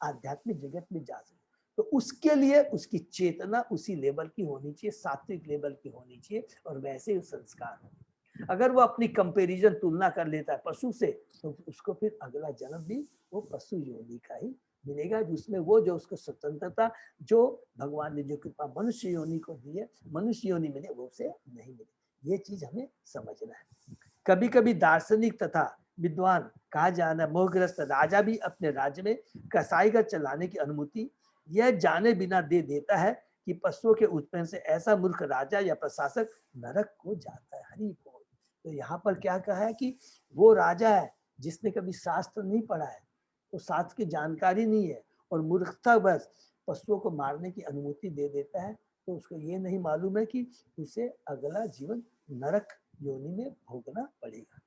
आध्यात्मिक जगत में जा सके। तो उसके लिए उसकी चेतना उसी लेवल की होनी चाहिए, सात्विक लेवल की होनी चाहिए और वैसे ही संस्कार होने। अगर वो अपनी कंपैरिजन तुलना कर लेता है पशु से तो उसको फिर अगला जन्म भी वो पशु योनि का ही मिलेगा, जिसमें वो जो उसको स्वतंत्रता जो भगवान ने जो कृपा मनुष्य योनि को दी है, मनुष्य योनि मिले वो उसे नहीं मिले। ये चीज हमें समझना है। कभी कभी दार्शनिक तथा विद्वान कहा जाना मोहग्रस्त राजा भी अपने राज्य में कसाईघर चलाने की अनुमति यह जाने बिना दे देता है कि पशुओं के उत्पन्न से ऐसा मूर्ख राजा या प्रशासक नरक को जाता है। हरि बोल। तो यहाँ पर क्या कहा है कि वो राजा है जिसने कभी शास्त्र नहीं पढ़ा है, तो शास्त्र की जानकारी नहीं है और मूर्खता बस पशुओं को मारने की अनुमति दे देता है, तो उसको ये नहीं मालूम है कि उसे अगला जीवन नरक योनि में भोगना पड़ेगा।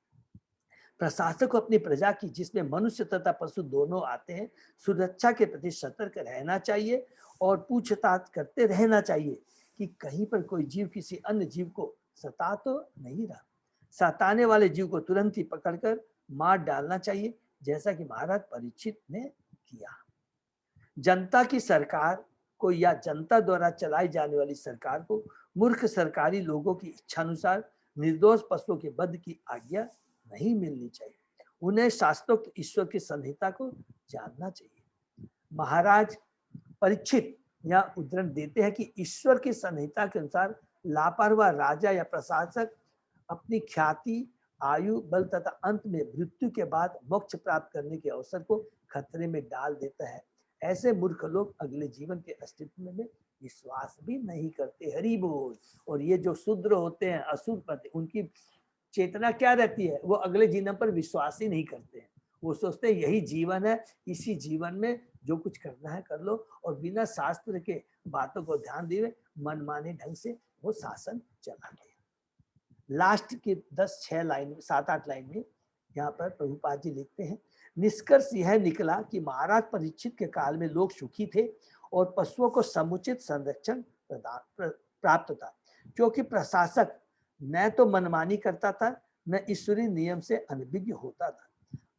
प्रशासक को अपनी प्रजा की, जिसमें मनुष्य तथा पशु दोनों आते हैं, सुरक्षा के प्रति सतर्क रहना चाहिए और पूछताछ करते रहना चाहिए कि कहीं पर कोई जीव किसी अन्य जीव को सता तो नहीं रहा। सताने वाले जीव को तुरंत ही पकड़कर मार डालना चाहिए, जैसा कि महाराज परीक्षित ने किया। जनता की सरकार को या जनता द्वारा चलाई जाने वाली सरकार को मूर्ख सरकारी लोगों की इच्छानुसार निर्दोष पशुओं के वध की आज्ञा नहीं मिलनी चाहिए। उन्हें शास्त्रोक्त ईश्वर की संहिता को जानना चाहिए। महाराज परीक्षित यहाँ उदाहरण देते हैं कि ईश्वर की संहिता के अनुसार लापरवाह राजा या प्रशासक अपनी ख्याति, आयु, बल तथा अंत में मृत्यु के बाद मोक्ष प्राप्त करने के अवसर को खतरे में डाल देता है। ऐसे मूर्ख लोग अगले जीवन के अस्तित्व में विश्वास भी नहीं करते। हरि बोल। और ये जो शूद्र होते हैं, असुरपति, उनकी चेतना क्या रहती है? वो अगले जीवन पर विश्वास ही नहीं करते हैं। वो सोचते हैं यही जीवन है, इसी जीवन में जो कुछ करना है कर लो, और बिना शास्त्र के बातों को ध्यान दिए मनमाने ढंग से वो शासन चलाते हैं। लास्ट के 7-8 लाइन में यहाँ पर प्रभुपाद जी लिखते हैं, निष्कर्ष यह निकला कि महाराज परीक्षित के काल में लोग सुखी थे और पशुओं को समुचित संरक्षण प्राप्त था, क्योंकि प्रशासक न तो मनमानी करता था, न ईश्वरीय नियम से अनभिज्ञ होता था।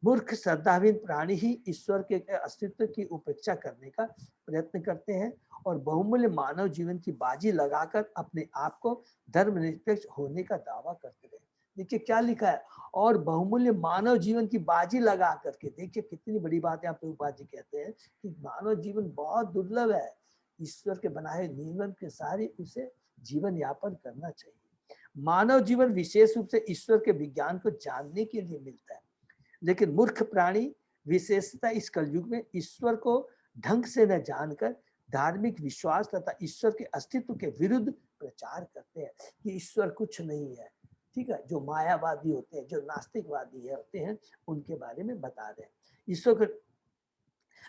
मूर्ख श्रद्धाहीन प्राणी ही ईश्वर के अस्तित्व की उपेक्षा करने का प्रयत्न करते हैं और बहुमूल्य मानव जीवन की बाजी लगाकर अपने आप को धर्मनिरपेक्ष होने का दावा करते रहे। देखिए क्या लिखा है, और बहुमूल्य मानव जीवन की बाजी लगा करके। देखिए कितनी बड़ी बात यहाँ प्रभुपाद जी कहते हैं कि मानव जीवन बहुत दुर्लभ है, ईश्वर के बनाए नियम के सारे उसे जीवन यापन करना चाहिए। मानव जीवन विशेष रूप से ईश्वर के विज्ञान को जानने के लिए मिलता है, लेकिन मूर्ख प्राणी विशेषता इस कलयुग में ईश्वर को ढंग से न जानकर धार्मिक विश्वास तथा ईश्वर के अस्तित्व के विरुद्ध प्रचार करते हैं कि ईश्वर कुछ नहीं है। ठीक है, जो मायावादी होते हैं, जो नास्तिकवादी होते हैं, उनके बारे में बता रहे हैं। ईश्वर को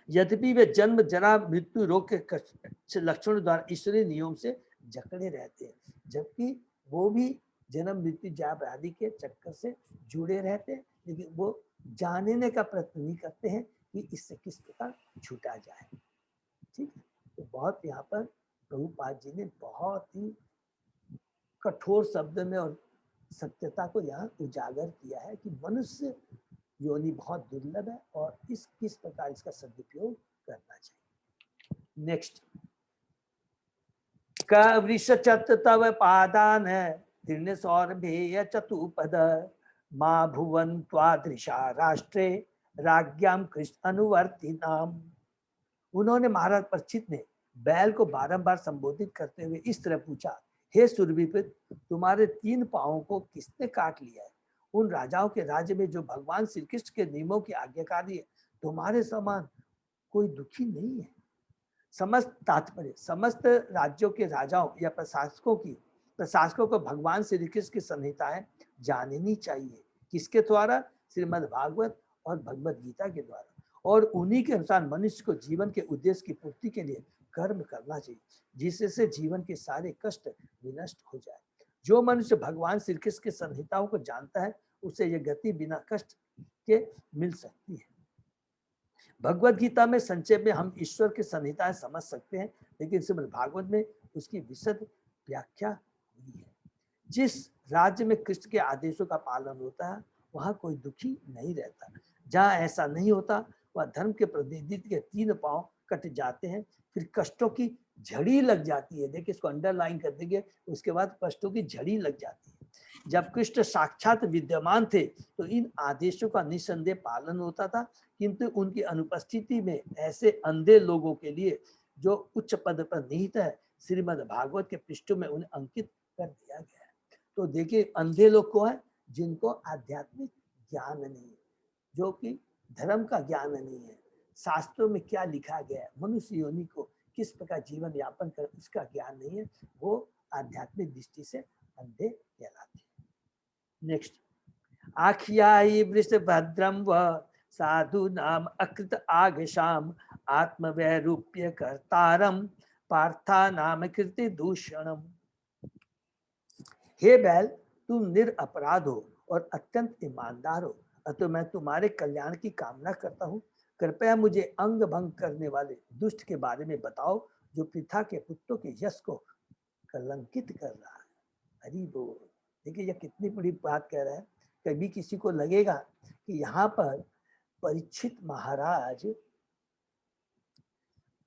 यद्यपि वे जन्म, जरा, मृत्यु, रोग के लक्षणों द्वारा ईश्वरीय नियम से जकड़े रहते हैं, जबकि वो भी जन्म, मृत्यु, जाप आदि के चक्कर से जुड़े रहते हैं, लेकिन वो जानने का प्रयत्न नहीं करते हैं कि इससे किस प्रकार छूटा जाए। ठीक है, तो बहुत यहाँ पर प्रभुपाद जी ने बहुत ही कठोर शब्द में और सत्यता को यहाँ उजागर किया है कि मनुष्य योनि बहुत दुर्लभ है और किस प्रकार इसका सदुपयोग करना चाहिए। नेक्स्ट, कवृषचत तव पादान दीर्ण सौरभेय चतुपद मां भुवन त्वादृशा राष्ट्रे राज्ञाम कृष्ण अनुवर्ती नाम। उन्होंने महाराज परीक्षित ने बैल को बारंबार संबोधित करते हुए इस तरह पूछा, हे सुरभिपुत्र, तुम्हारे 3 पांवों को किसने काट लिया है? उन राजाओं के राज्य में जो भगवान श्री कृष्ण के नियमों की आज्ञाकारी है, तुम्हारे समान कोई दुखी नहीं है। समस्त तात्पर्य, समस्त राज्यों के राजाओं या प्रशासकों को भगवान श्री कृष्ण की संहिताएं जाननी चाहिए। किसके द्वारा? श्रीमद् भागवत और भगवत गीता के द्वारा, और उन्हीं के अनुसार मनुष्य को जीवन के उद्देश्य की पूर्ति के लिए कर्म करना चाहिए, जिससे जीवन के सारे कष्ट विनष्ट हो जाए। जो मनुष्य भगवान श्री कृष्ण की संहिताओं को जानता है, उसे यह गति बिना कष्ट के मिल सकती है। भगवत गीता में संक्षेप में हम ईश्वर की संहिताएं समझ सकते हैं, लेकिन श्रीमद् भागवत में उसकी विशद व्याख्या हुई है। जिस राज्य में कृष्ण के आदेशों का पालन होता है, वहां कोई दुखी नहीं रहता। जहाँ ऐसा नहीं होता, वह धर्म के प्रतिनिधित्व के 3 पांव कट जाते हैं, फिर कष्टों की झड़ी लग जाती है। देखिए, इसको अंडरलाइन कर देंगे, उसके बाद कष्टों की झड़ी लग जाती है। जब कृष्ण साक्षात विद्यमान थे तो इन आदेशों का निसंदेह पालन होता था, किंतु उनकी अनुपस्थिति में ऐसे अंधे लोगों के लिए जो उच्च पद पर निहित है, श्रीमद् भागवत के पृष्ठों में उन्हें अंकित कर दिया गया है। तो देखिए, अंधे लोग को है जिनको आध्यात्मिक ज्ञान नहीं है, जो कि धर्म का ज्ञान नहीं है, शास्त्रों में क्या लिखा गया है, मनुष्य योनि को किस प्रकार जीवन यापन कर, उसका ज्ञान नहीं है, वो आध्यात्मिक दृष्टि से अंधे कहलाते हैं। नेक्स्ट, आख्यायी वृषभद्रम व साधु नाम अकृत आगशाम आत्मवैरूप्य कर्तारम पार्था नाम कृति दूषणम। हे बैल, तुम निरपराध हो और अत्यंत ईमानदार हो, अतः मैं तुम्हारे कल्याण की कामना करता हूँ। कृपया मुझे अंग भंग करने वाले दुष्ट के बारे में बताओ, जो पृथा के पुत्रों के यश को कलंकित कर रहा है। हरि बोल। देखिए, यह कितनी बड़ी बात कह रहा है। कभी किसी को लगेगा कि यहाँ पर परीक्षित महाराज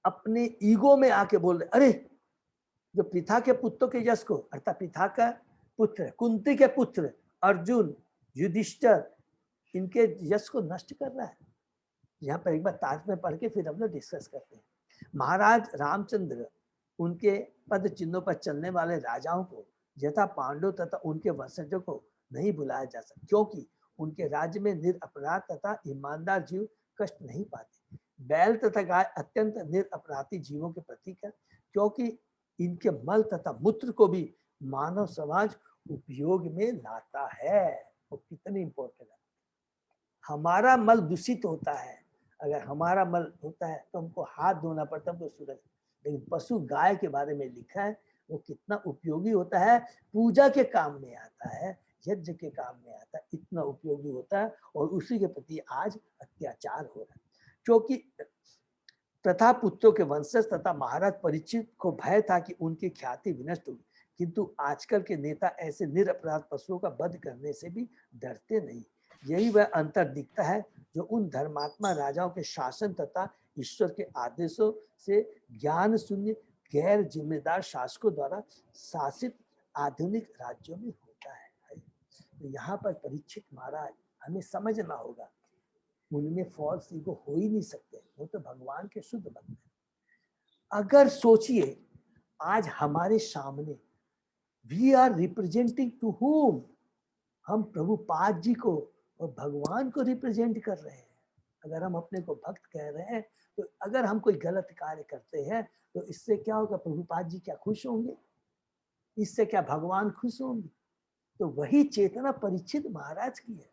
अपने ईगो में आके बोल रहे, अरे जो पृथा के पुत्रों के यश को, अर्थात पृथा का पुत्र, कुंती के पुत्र अर्जुन, युधिष्ठिर, इनके यश को नष्ट कर रहा है। यहाँ पर एक बार ताज में पढ़ के फिर हम लोग डिस्कस करते हैं। महाराज रामचंद्र उनके पद चिन्हों पर चलने वाले राजाओं को यथा पांडव तथा उनके वंशजों को नहीं बुलाया जा सकता, क्योंकि उनके राज्य में निरपराध तथा ईमानदार जीव कष्ट नहीं पाते। बैल तथा गाय अत्यंत निरपराधी जीवों के प्रतीक है, क्योंकि इनके मल तथा मूत्र को भी मानव समाज उपयोग में लाता है। वो कितनी इंपॉर्टेंट है। हमारा मल दूषित होता है, अगर हमारा मल होता है तो हमको हाथ धोना पड़ता है, हमको सूरज। लेकिन पशु गाय के बारे में लिखा है, वो कितना उपयोगी होता है, पूजा के काम में आता है, यज्ञ के काम में आता है, इतना उपयोगी होता है। और उसी के प्रति आज अत्याचार हो रहा है, क्योंकि तथा पुत्रों के वंशज तथा महाराज परीक्षित को भय था कि उनकी ख्याति विनष्ट होगी, किंतु आजकल के नेता ऐसे निरपराध पशुओं का वध करने से भी डरते नहीं। यही वह अंतर दिखता है जो उन धर्मात्मा राजाओं के शासन तथा ईश्वर के आदेशों से ज्ञान शून्य गैर जिम्मेदार शासकों द्वारा शासित आधुनिक राज्यों में होता है। तो यहाँ पर परीक्षित महाराज, हमें समझना होगा, उनमें फॉल्स ईगो हो ही नहीं सकते, वो तो भगवान के शुद्ध भक्त हैं। अगर सोचिए, आज हमारे सामने we are representing to whom, हम प्रभुपाद जी को और भगवान को रिप्रेजेंट कर रहे हैं। अगर हम अपने को भक्त कह रहे हैं, तो अगर हम कोई गलत कार्य करते हैं तो इससे क्या होगा? प्रभुपाद जी क्या खुश होंगे? इससे क्या भगवान खुश होंगे? तो वही चेतना परीक्षित महाराज की है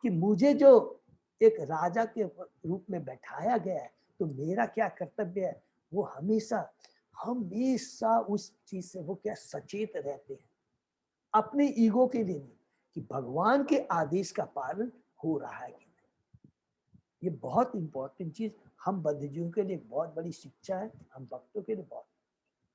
कि मुझे जो एक राजा के रूप में बैठाया गया है, तो मेरा क्या कर्तव्य है? वो हमेशा हमेशा उस चीज से वो क्या सचेत रहते हैं, अपने ईगो के लिए नहीं, कि भगवान के आदेश का पालन हो रहा है कि नहीं। ये बहुत इंपॉर्टेंट चीज हम बद्धजीवियों के लिए बहुत बड़ी शिक्षा है, हम भक्तों के लिए बहुत।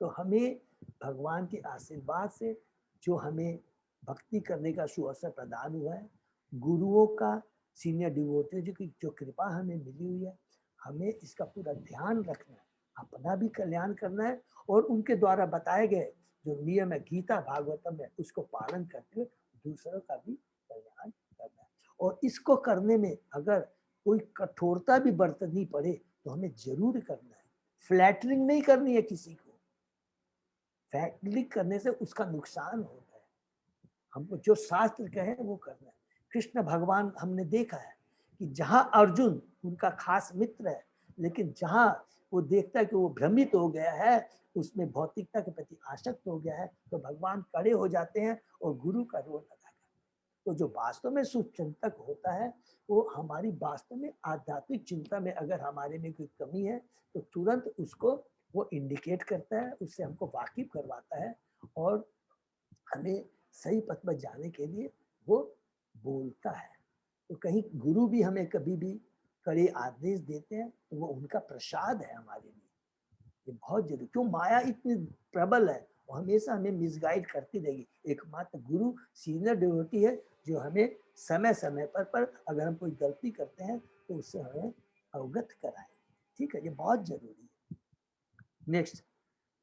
तो हमें भगवान के आशीर्वाद से जो हमें भक्ति करने का सुअवसर प्रदान हुआ है, गुरुओं का, सीनियर डिवोटी की जो कृपा हमें मिली हुई है, हमें इसका पूरा ध्यान रखना है, अपना भी कल्याण करना है और उनके द्वारा बताए गए जो नियम है गीता भागवतम में, उसको पालन करते हुए दूसरों का भी कल्याण करना है। और इसको करने में अगर कोई कठोरता भी बरतनी पड़े तो हमें जरूर करना है। फ्लैटरिंग नहीं करनी है किसी को, फ्लैटरिंग करने से उसका नुकसान होता है। हमको जो शास्त्र कहे वो करना है। कृष्ण भगवान हमने देखा है कि जहां अर्जुन उनका खास मित्र है, लेकिन जहां वो देखता है कि वो भ्रमित हो गया है, उसमें भौतिकता के प्रति आसक्त हो गया है, तो भगवान कड़े हो जाते हैं और गुरु का रोल अदा करते हैं। तो जो वास्तव में शुभचिंतक होता है, वो हमारी वास्तव में आध्यात्मिक चिंता में अगर हमारे में कोई कमी है तो तुरंत उसको वो इंडिकेट करता है, उससे हमको वाकिफ करवाता है और हमें सही पथ पर जाने के लिए वो बोलता है। तो कहीं गुरु भी हमें कभी भी कड़े आदेश देते हैं तो वो उनका प्रसाद है हमारे लिए। ये बहुत जरूरी, क्यों माया इतनी प्रबल है, वो हमेशा हमें मिसगाइड करती रहेगी। एकमात्र गुरु सीनियर डिवोटी है जो हमें समय समय पर अगर हम कोई गलती करते हैं तो उससे हमें अवगत कराए। ठीक है, ये बहुत जरूरी है। नेक्स्ट,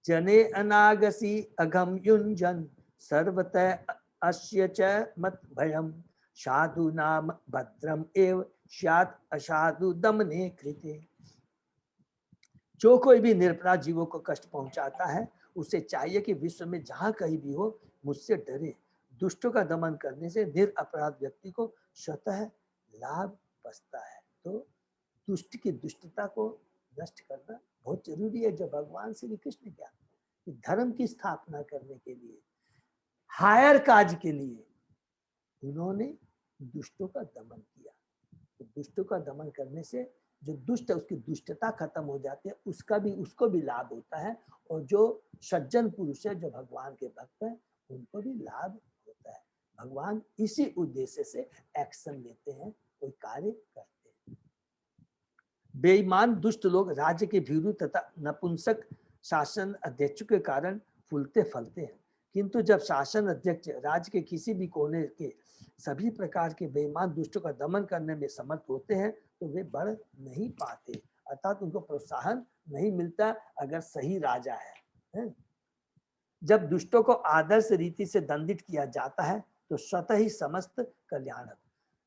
जने अनागसी अघम युंजन सर्वतः अस्य च मत भयम साधु नाम भद्रम एव स्यात् असाधु दमने कृते। जो कोई भी निरपराध जीवों को कष्ट पहुंचाता है, उसे चाहिए कि विश्व में जहां कहीं भी हो मुझसे डरे। दुष्टों का दमन करने से निरपराध व्यक्ति को स्वतः लाभ बचता है। तो दुष्ट की दुष्टता को नष्ट करना बहुत जरूरी है। जो भगवान श्री कृष्ण क्या धर्म की स्थापना करने के लिए, हायर काज के लिए उन्होंने दुष्टों का दमन किया। तो दुष्टों का दमन करने से जो दुष्ट है उसकी दुष्टता खत्म हो जाती है, उसको भी लाभ होता है, और जो सज्जन पुरुष है, जो भगवान के भक्त है, उनको भी लाभ होता है। भगवान इसी उद्देश्य से एक्शन लेते हैं, कोई कार्य करते हैं। बेईमान दुष्ट लोग राज्य के भीरू तथा नपुंसक शासन अध्यक्ष के कारण फूलते फलते हैं, किंतु जब शासन अध्यक्ष राज्य के किसी भी कोने के सभी प्रकार के बेईमान दुष्टों का दमन करने में समर्थ होते हैं तो वे बढ़ नहीं पाते, अर्थात उनको प्रोत्साहन नहीं मिलता अगर सही राजा है। जब दुष्टों को आदर्श रीति से दंडित किया जाता है तो स्वतः ही समस्त कल्याण।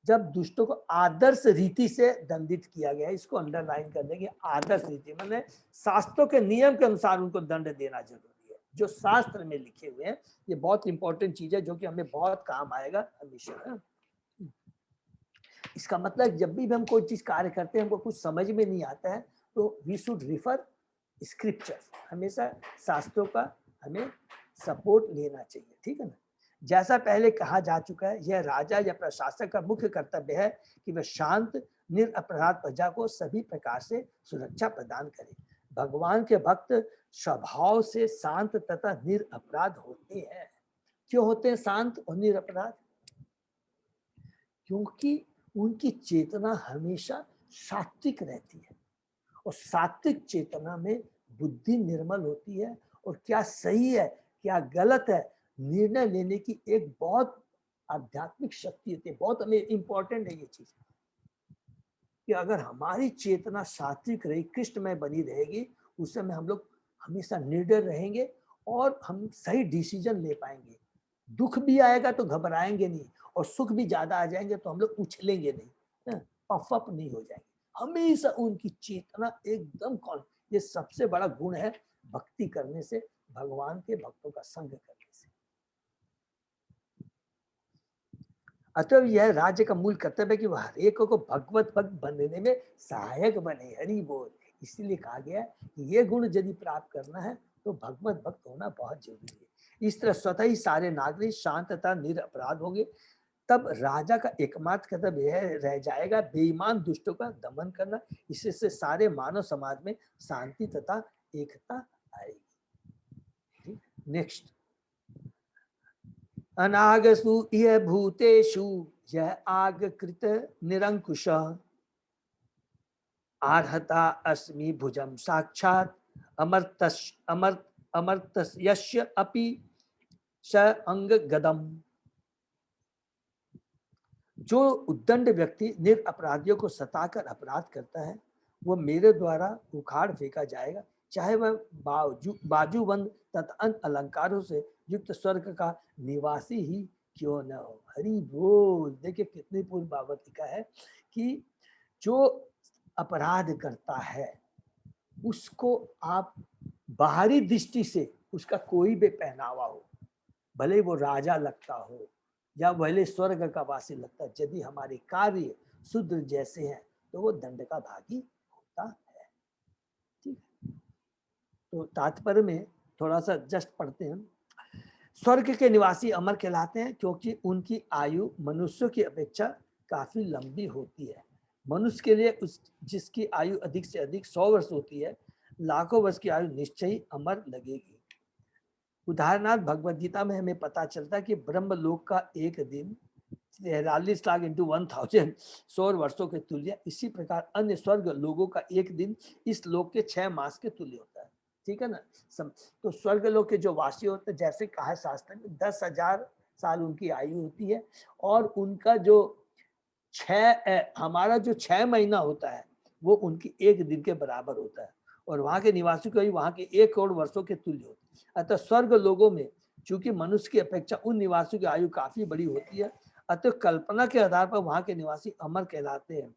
जब दुष्टों को आदर्श रीति से दंडित किया गया, इसको अंडरलाइन कर देंगे, आदर्श रीति माने शास्त्रों के नियम के अनुसार उनको दंड देना जरूरी है, जो शास्त्र में लिखे हुए हैं। ये बहुत इंपॉर्टेंट चीज है जो कि हमें बहुत काम आएगा हमेशा। इसका मतलब जब भी हम कोई चीज कार्य करते हैं, हमको कुछ समझ में नहीं आता है तो वी शुड रिफर स्क्रिप्चर्स, हमेशा शास्त्रों का हमें सपोर्ट लेना चाहिए, ठीक है ना। जैसा पहले कहा जा चुका है, यह राजा या प्रशासक का मुख्य कर्तव्य है कि वह शांत निरपराध प्रजा को सभी प्रकार से सुरक्षा प्रदान करे। भगवान के भक्त स्वभाव से शांत तथा निरपराध होते हैं। क्यों होते हैं शांत और निरपराध? क्योंकि उनकी चेतना हमेशा सात्विक रहती है, और सात्विक चेतना में बुद्धि निर्मल होती है, और क्या सही है क्या गलत है निर्णय लेने की एक बहुत आध्यात्मिक शक्ति होती है। बहुत हमें इंपॉर्टेंट है ये चीज कि अगर हमारी चेतना सात्विक रही, कृष्णमय बनी रहेगी, उस समय हम लोग हमेशा निर्डर रहेंगे और हम सही डिसीजन ले पाएंगे। दुख भी आएगा तो घबराएंगे नहीं, और सुख भी ज्यादा आ जाएंगे तो हम लोग उछलेंगे नहीं, पफ अप नहीं हो जाएंगे। हमेशा उनकी चेतना एकदम कौन, ये सबसे बड़ा गुण है भक्ति करने से, भगवान के भक्तों का संग करने से। अतः यह राज्य का मूल कर्तव्य है कि वह हर एक को भगवत भक्त बनने में सहायक बने। हरि बोल। इसलिए कहा गया कि ये गुण यदि प्राप्त करना है तो भगवत भक्त होना बहुत जरूरी है। इस तरह स्वतः ही सारे नागरिक शांत तथा निरपराध होंगे, तब राजा का एकमात्र कर्तव्य यह रह जाएगा बेईमान दुष्टों का दमन करना। इससे सारे मानव समाज में शांति तथा एकता आएगी। नेक्स्ट, अनागसु इह भूतेषु यह आगकृत निरंकुश आर्हता अस्मि भुजम साक्षात् अमर्तस्य अपि स अंग गदम। जो उद्दंड व्यक्ति निरपराधियों को सताकर अपराध करता है वो मेरे द्वारा उखाड़ फेंका जाएगा, चाहे वह बाजूबंद तथा अन्य अलंकारों से युक्त स्वर्ग का निवासी ही क्यों न हो। हरि बोल। देखिए कितनी पूर्व बाबत लिखा है कि जो अपराध करता है उसको आप बाहरी दृष्टि से उसका कोई भी पहनावा हो, भले वो राजा लगता हो या भले स्वर्ग का वासी लगता है, यदि हमारे कार्य शुद्र जैसे हैं तो वो दंड का भागी होता है। ठीक है, तो तात्पर्य में थोड़ा सा जस्ट पढ़ते हैं। स्वर्ग के निवासी अमर कहलाते हैं क्योंकि उनकी आयु मनुष्यों की अपेक्षा काफी लंबी होती है। मनुष्य के लिए जिसकी आयु अधिक से अधिक 100 वर्ष होती है, लाखों वर्ष की आयु निश्चय ही अमर लगेगी। उदाहरणार्थ भगवद गीता में हमें पता चलता है कि ब्रह्मलोक का एक दिन 43 लाख इंटू 1000 100 वर्षों के तुल्य। इसी प्रकार अन्य स्वर्ग लोगों का एक दिन इस लोक के 6 मास के तुल्य होता है। ठीक है ना। तो स्वर्ग लोक के जो वासी होते हैं, जैसे कहा शास्त्र में 10,000 साल उनकी आयु होती है, और उनका जो हमारा जो 6 महीना होता है वो उनकी एक दिन के बराबर होता है, और वहां के निवासियों की वहां के 1 करोड़ वर्षों के तुल्य होती है। अतः स्वर्ग लोगों में चूंकि मनुष्य की अपेक्षा उन निवासियों की आयु काफी बड़ी होती है, अतः कल्पना के आधार पर वहां के निवासी अमर कहलाते हैं।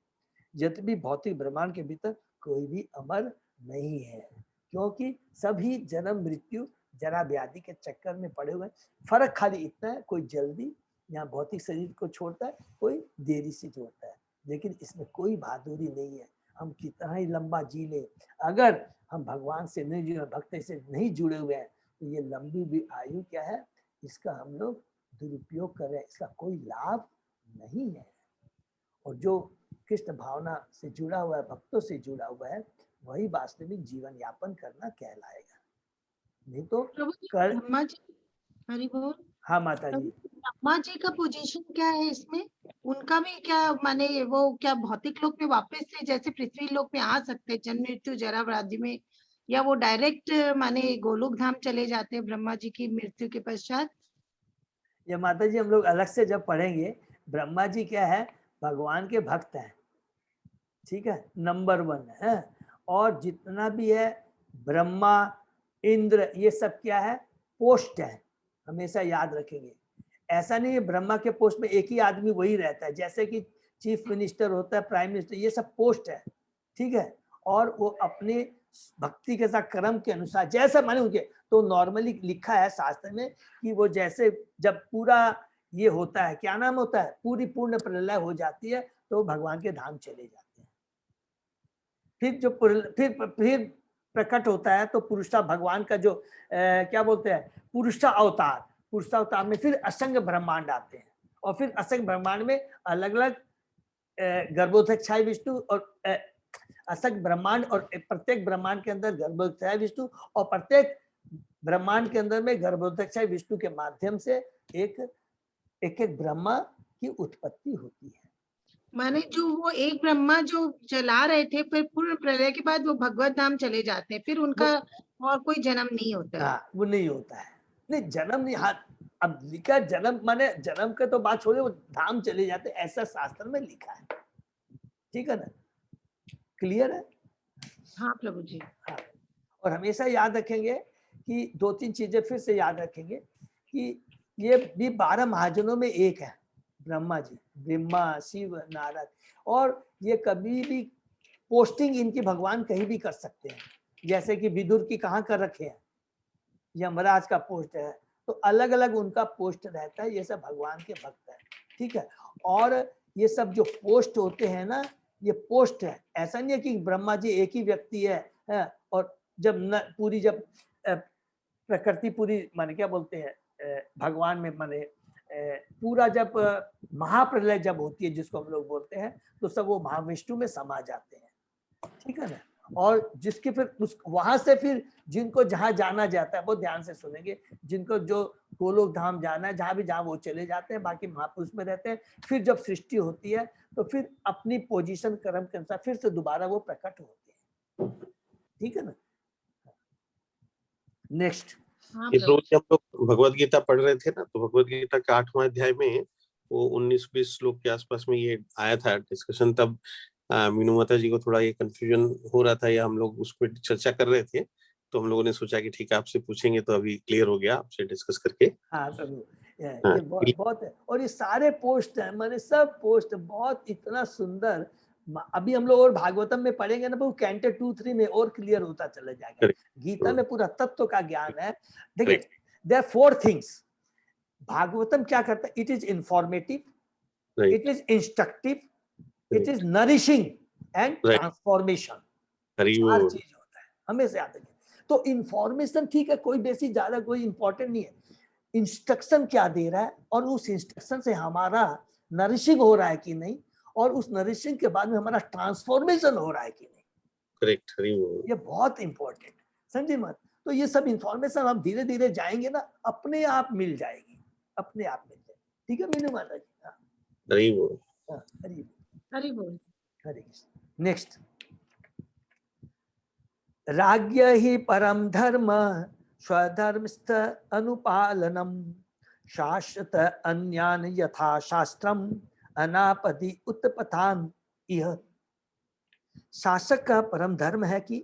यद्यपि भौतिक ब्रह्मांड के भीतर कोई भी अमर नहीं है, क्योंकि सभी जन्म मृत्यु जरा व्याधि के चक्कर में पड़े हुए। फर्क खाली इतना है, कोई जल्दी यहाँ भौतिक शरीर को छोड़ता है, कोई देरी से छोड़ता है, लेकिन इसमें कोई बहादुरी नहीं है। हम कितना ही लंबा जी ले, अगर हम भगवान से नहीं जुड़े, भक्त से नहीं जुड़े हुए हैं, तो ये लंबी भी आयु क्या है, इसका हम लोग दुरुपयोग कर रहे हैं, इसका कोई लाभ नहीं है। और जो कृष्ण भावना से जुड़ा हुआ है, भक्तों से जुड़ा हुआ है, वही वास्तविक जीवन यापन करना कहलाएगा। नहीं तो प्रभु जी, ब्रह्मा जी, हरि बोल। हाँ माता जी। ब्रह्मा जी का पोजीशन क्या है इसमें? उनका भी क्या माने वो क्या भौतिक लोक में वापस से जैसे पृथ्वी लोक में आ सकते हैं जन्म मृत्यु जरा व्याधि में, या वो डायरेक्ट माने गोलोक धाम चले जाते हैं ब्रह्मा जी की मृत्यु के पश्चात? ये माता जी हम लोग अलग से जब पढ़ेंगे, ब्रह्मा जी क्या है, भगवान के भक्त हैं, ठीक है, नंबर 1 है। और जितना भी है ब्रह्मा, इंद्र, ये सब क्या है, पोस्ट है, हमेशा याद रखेंगे। ऐसा नहीं है ब्रह्मा के पोस्ट में एक ही आदमी वही रहता है, जैसे कि चीफ मिनिस्टर होता है, प्राइम मिनिस्टर, ये सब पोस्ट है, ठीक है। और वो अपने भक्ति के साथ कर्म के अनुसार जैसा माने उनके, तो नॉर्मली लिखा है शास्त्र में कि वो जैसे जब पूरा ये होता है, क्या नाम होता है, पूरी पूर्ण प्रलय हो जाती है, तो भगवान के धाम चले जाते हैं। फिर जो फिर प्रकट होता है तो पुरुषा भगवान का जो क्या बोलते हैं, पुरुषा अवतार में फिर असंख्य ब्रह्मांड आते हैं, और फिर असंख्य ब्रह्मांड में अलग अलग गर्भोदक्षाय विष्णु और असंख्य ब्रह्मांड, और प्रत्येक ब्रह्मांड के अंदर गर्भोदक्षाय विष्णु, और प्रत्येक ब्रह्मांड के अंदर में गर्भोदक्षाय विष्णु के माध्यम से एक एक ब्रह्मा की उत्पत्ति होती है। माने जो वो एक ब्रह्मा जो चला रहे थे, फिर पूर्ण प्रलय के बाद वो भगवत धाम चले जाते हैं, फिर उनका और कोई जन्म नहीं होता है। हाँ, वो नहीं होता है, नहीं जन्म नहीं। हाँ, अब लिखा जन्म माने जन्म का तो बात छोड़िए, वो धाम चले जाते, ऐसा शास्त्र में लिखा है, ठीक है ना, क्लियर है? हाँ प्रभु जी। हाँ, और हमेशा याद रखेंगे कि 2-3 चीजें फिर से याद रखेंगे कि ये भी 12 महाजनों में एक है, ब्रह्मा जी, ब्रह्मा, शिव, नारद, और ये कभी भी पोस्टिंग इनकी भगवान कहीं भी कर सकते हैं, जैसे कि विदुर की कहाँ कर रखे हैं, यमराज का पोस्ट है, तो अलग अलग उनका पोस्ट रहता है, ये सब भगवान के भक्त है, ठीक है। और ये सब जो पोस्ट होते हैं ना, ये पोस्ट है, ऐसा नहीं है कि ब्रह्मा जी एक ही व्यक्ति है। और जब न पूरी जब प्रकृति पूरी माने क्या बोलते हैं भगवान में माने पूरा जब महाप्रलय जब होती है जिसको हम लोग बोलते हैं, तो सब वो महाविष्णु में समा जाते हैं, ठीक है ना। और जिसके फिर उस वहां से फिर जिनको जहां जाना जाता है, वो ध्यान से सुनेंगे, जिनको जो गोलोक धाम जाना है, जहां भी जहां वो चले जाते हैं, बाकी महापुरुष में रहते हैं। फिर जब सृष्टि होती है तो फिर अपनी पोजीशन कर्म के अनुसार फिर से दोबारा वो प्रकट होते हैं, ठीक है ना। नेक्स्ट, ये प्रभु जी हम लोग भगवत गीता पढ़ रहे थे ना, तो भगवत गीता के 8वां अध्याय में वो 19-20 श्लोक के आसपास में ये आया था डिस्कशन, तब मीनू माता जी को थोड़ा ये कंफ्यूजन हो रहा था, या हम लोग उस पर चर्चा कर रहे थे, तो हम लोगों ने सोचा कि ठीक है आपसे पूछेंगे, तो अभी क्लियर हो गया आपसे डिस्कस करके। हाँ प्रभु, ये बहुत है, और ये सारे पोस्ट है, मैंने सब पोस्ट बहुत इतना सुंदर। अभी हम लोग और भागवतम में पढ़ेंगे ना, वो कैंटो 2-3 में और क्लियर होता चला जाएगा। गीता में पूरा तत्व का ज्ञान है। देखिए, देयर आर 4 थिंग्स। भागवतम क्या करता है, it is informative, it is instructive, it is nourishing and transformation. 4 चीज होता है, हमेशा याद रखिए। तो इंफॉर्मेशन ठीक है, कोई बेसी ज्यादा कोई इंपॉर्टेंट नहीं है, इंस्ट्रक्शन क्या दे रहा है, और उस इंस्ट्रक्शन से हमारा नरिशिंग हो रहा है कि नहीं, और उस नरिशिंग के बाद में हमारा ट्रांसफॉर्मेशन हो रहा है कि नहीं। करेक्ट, ये बहुत इंपॉर्टेंट, समझे मत। तो ये सब इंफॉर्मेशन हम धीरे धीरे जाएंगे ना, अपने आप मिल जाएगी, अपने आप मिल जाएगी, ठीक है मीनू माता जी। हरि बोल, हरि बोल, हरे कृष्ण। नेक्स्ट, राज्य ही परम धर्म स्वधर्मस्थ अनुपालनम शाश्वत अन्यान यथा शास्त्रम अनापदि उत्पथान। यह शासक का परम धर्म है कि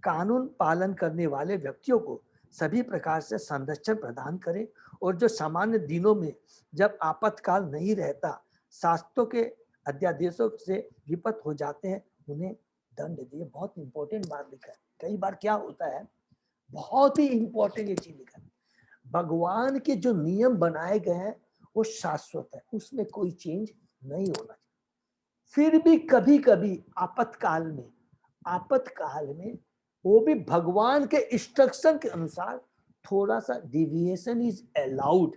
कानून पालन करने वाले व्यक्तियों को सभी प्रकार से संरक्षण प्रदान करे, और जो सामान्य दिनों में जब आपातकाल नहीं रहता, शास्त्रों के अध्यादेशों से विपत हो जाते हैं, उन्हें दंड दिए। बहुत इंपॉर्टेंट बात लिखा है। कई बार क्या होता है, बहुत ही इंपॉर्टेंट ये चीज लिखा है, भगवान के जो नियम बनाए गए हैं वो शाश्वत है, उसमें कोई चेंज नहीं होना चाहिए। फिर भी कभी कभी आपातकाल में वो भी भगवान के इंस्ट्रक्शन के अनुसार थोड़ा सा डिविएशन इज अलाउड।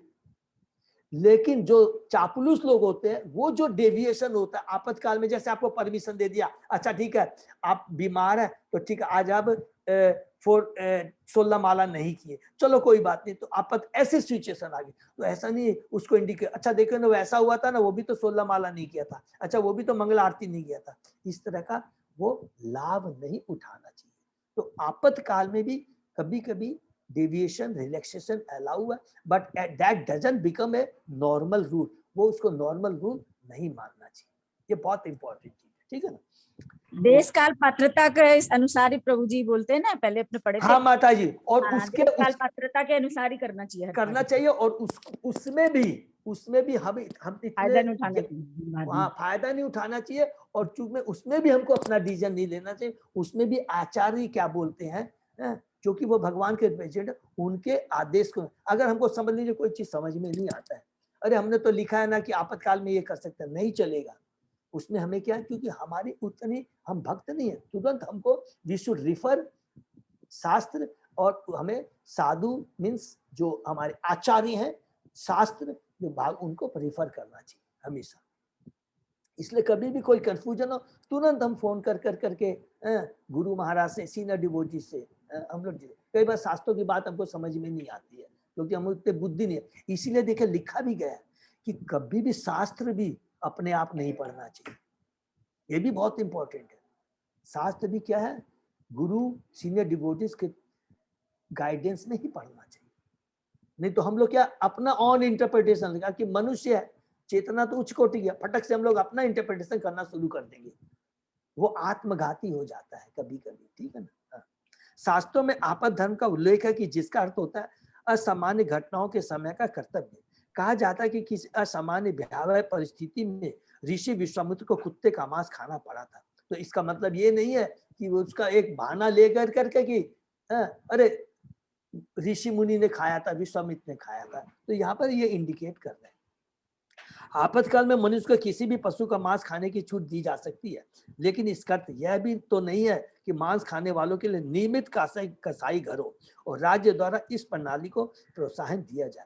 लेकिन जो चापलूस लोग होते हैं, वो जो डेविएशन होता है आपातकाल में, जैसे आपको परमिशन दे दिया, अच्छा ठीक है आप बीमार है तो ठीक है आज आप 16 माला नहीं किए, चलो कोई बात नहीं, तो आपत ऐसी सिचुएशन आ गई तो ऐसा नहीं उसको इंडिकेट, अच्छा देखो ना वो ऐसा हुआ था ना, वो भी तो 16 माला नहीं किया था, अच्छा वो भी तो मंगल आरती नहीं किया था, इस तरह का वो लाभ नहीं उठाना चाहिए। तो आपातकाल में भी कभी कभी डेविएशन रिलैक्सेशन अलाउ है, but that doesn't become a normal rule, वो उसको नॉर्मल रूल नहीं मानना चाहिए, ये बहुत इंपॉर्टेंट चीज है, ठीक है ना। देश काल पात्रता के अनुसार ही प्रभु जी बोलते हैं ना, पहले अपने पढ़े थे। हाँ माता जी, और हाँ, उसके देश काल पात्रता के अनुसार ही करना चाहिए, करना चाहिए, और उसमें भी हम फायदा नहीं उठाना इतने वहाँ फायदा नहीं उठाना चाहिए, और चूंकि उसमें भी हमको अपना डिसीजन नहीं लेना चाहिए, उसमें भी आचार्य क्या बोलते हैं, क्योंकि वो भगवान के रिप्रेजेंट, उनके आदेश को अगर हमको समझ लीजिए कोई चीज समझ में नहीं आता है, अरे हमने तो लिखा है ना कि आपातकाल में ये कर सकते हैं, नहीं चलेगा, उसमें हमें क्या, क्योंकि हमारी उतनी हम भक्त नहीं है, तुरंत हमको वी शुड रिफर शास्त्र, और हमें साधु मीन्स जो हमारे आचार्य हैं, शास्त्र जो भाग, उनको प्रेफर करना चाहिए हमेशा। इसलिए कभी भी कोई कंफ्यूजन हो, तुरंत हम फोन करके गुरु महाराज से, सीनियर डिवोटी से, हम लोग कई बार शास्त्रों की बात हमको समझ में नहीं आती है, क्योंकि हम उतने बुद्धि नहीं है, इसीलिए देखिए लिखा भी गया है कि कभी भी शास्त्र भी अपने आप नहीं पढ़ना चाहिए, ये भी बहुत इंपॉर्टेंट है। शास्त्र भी क्या है, गुरु सीनियर डिवोटीज के गाइडेंस में ही पढ़ना चाहिए, नहीं तो हम लोग क्या अपना ऑन इंटरप्रिटेशन लगा कि मनुष्य है, चेतना तो उच्च कोटि है, फटक से हम लोग अपना इंटरप्रिटेशन करना शुरू कर देंगे, वो आत्मघाती हो जाता है कभी कभी, ठीक है ना। शास्त्रों में आपद धर्म का उल्लेख है कि जिसका अर्थ होता है असामान्य घटनाओं के समय का कर्तव्य। कहा जाता है कि किसी असामान्य भयावह परिस्थिति में ऋषि विश्वामित्र को कुत्ते का मांस खाना पड़ा था, तो इसका मतलब ये नहीं है कि वो उसका एक बहाना लेकर करके कि अरे ऋषि मुनि ने खाया था, विश्वामित्र ने खाया था, तो यहाँ पर ये इंडिकेट कर रहे हैं। आपातकाल में मनुष्य को किसी भी पशु का मांस खाने की छूट दी जा सकती है, लेकिन इसका अर्थ यह भी तो नहीं है कि मांस खाने वालों के लिए नियमित कसाई घर हो और राज्य द्वारा इस प्रणाली को प्रोत्साहन दिया जाए।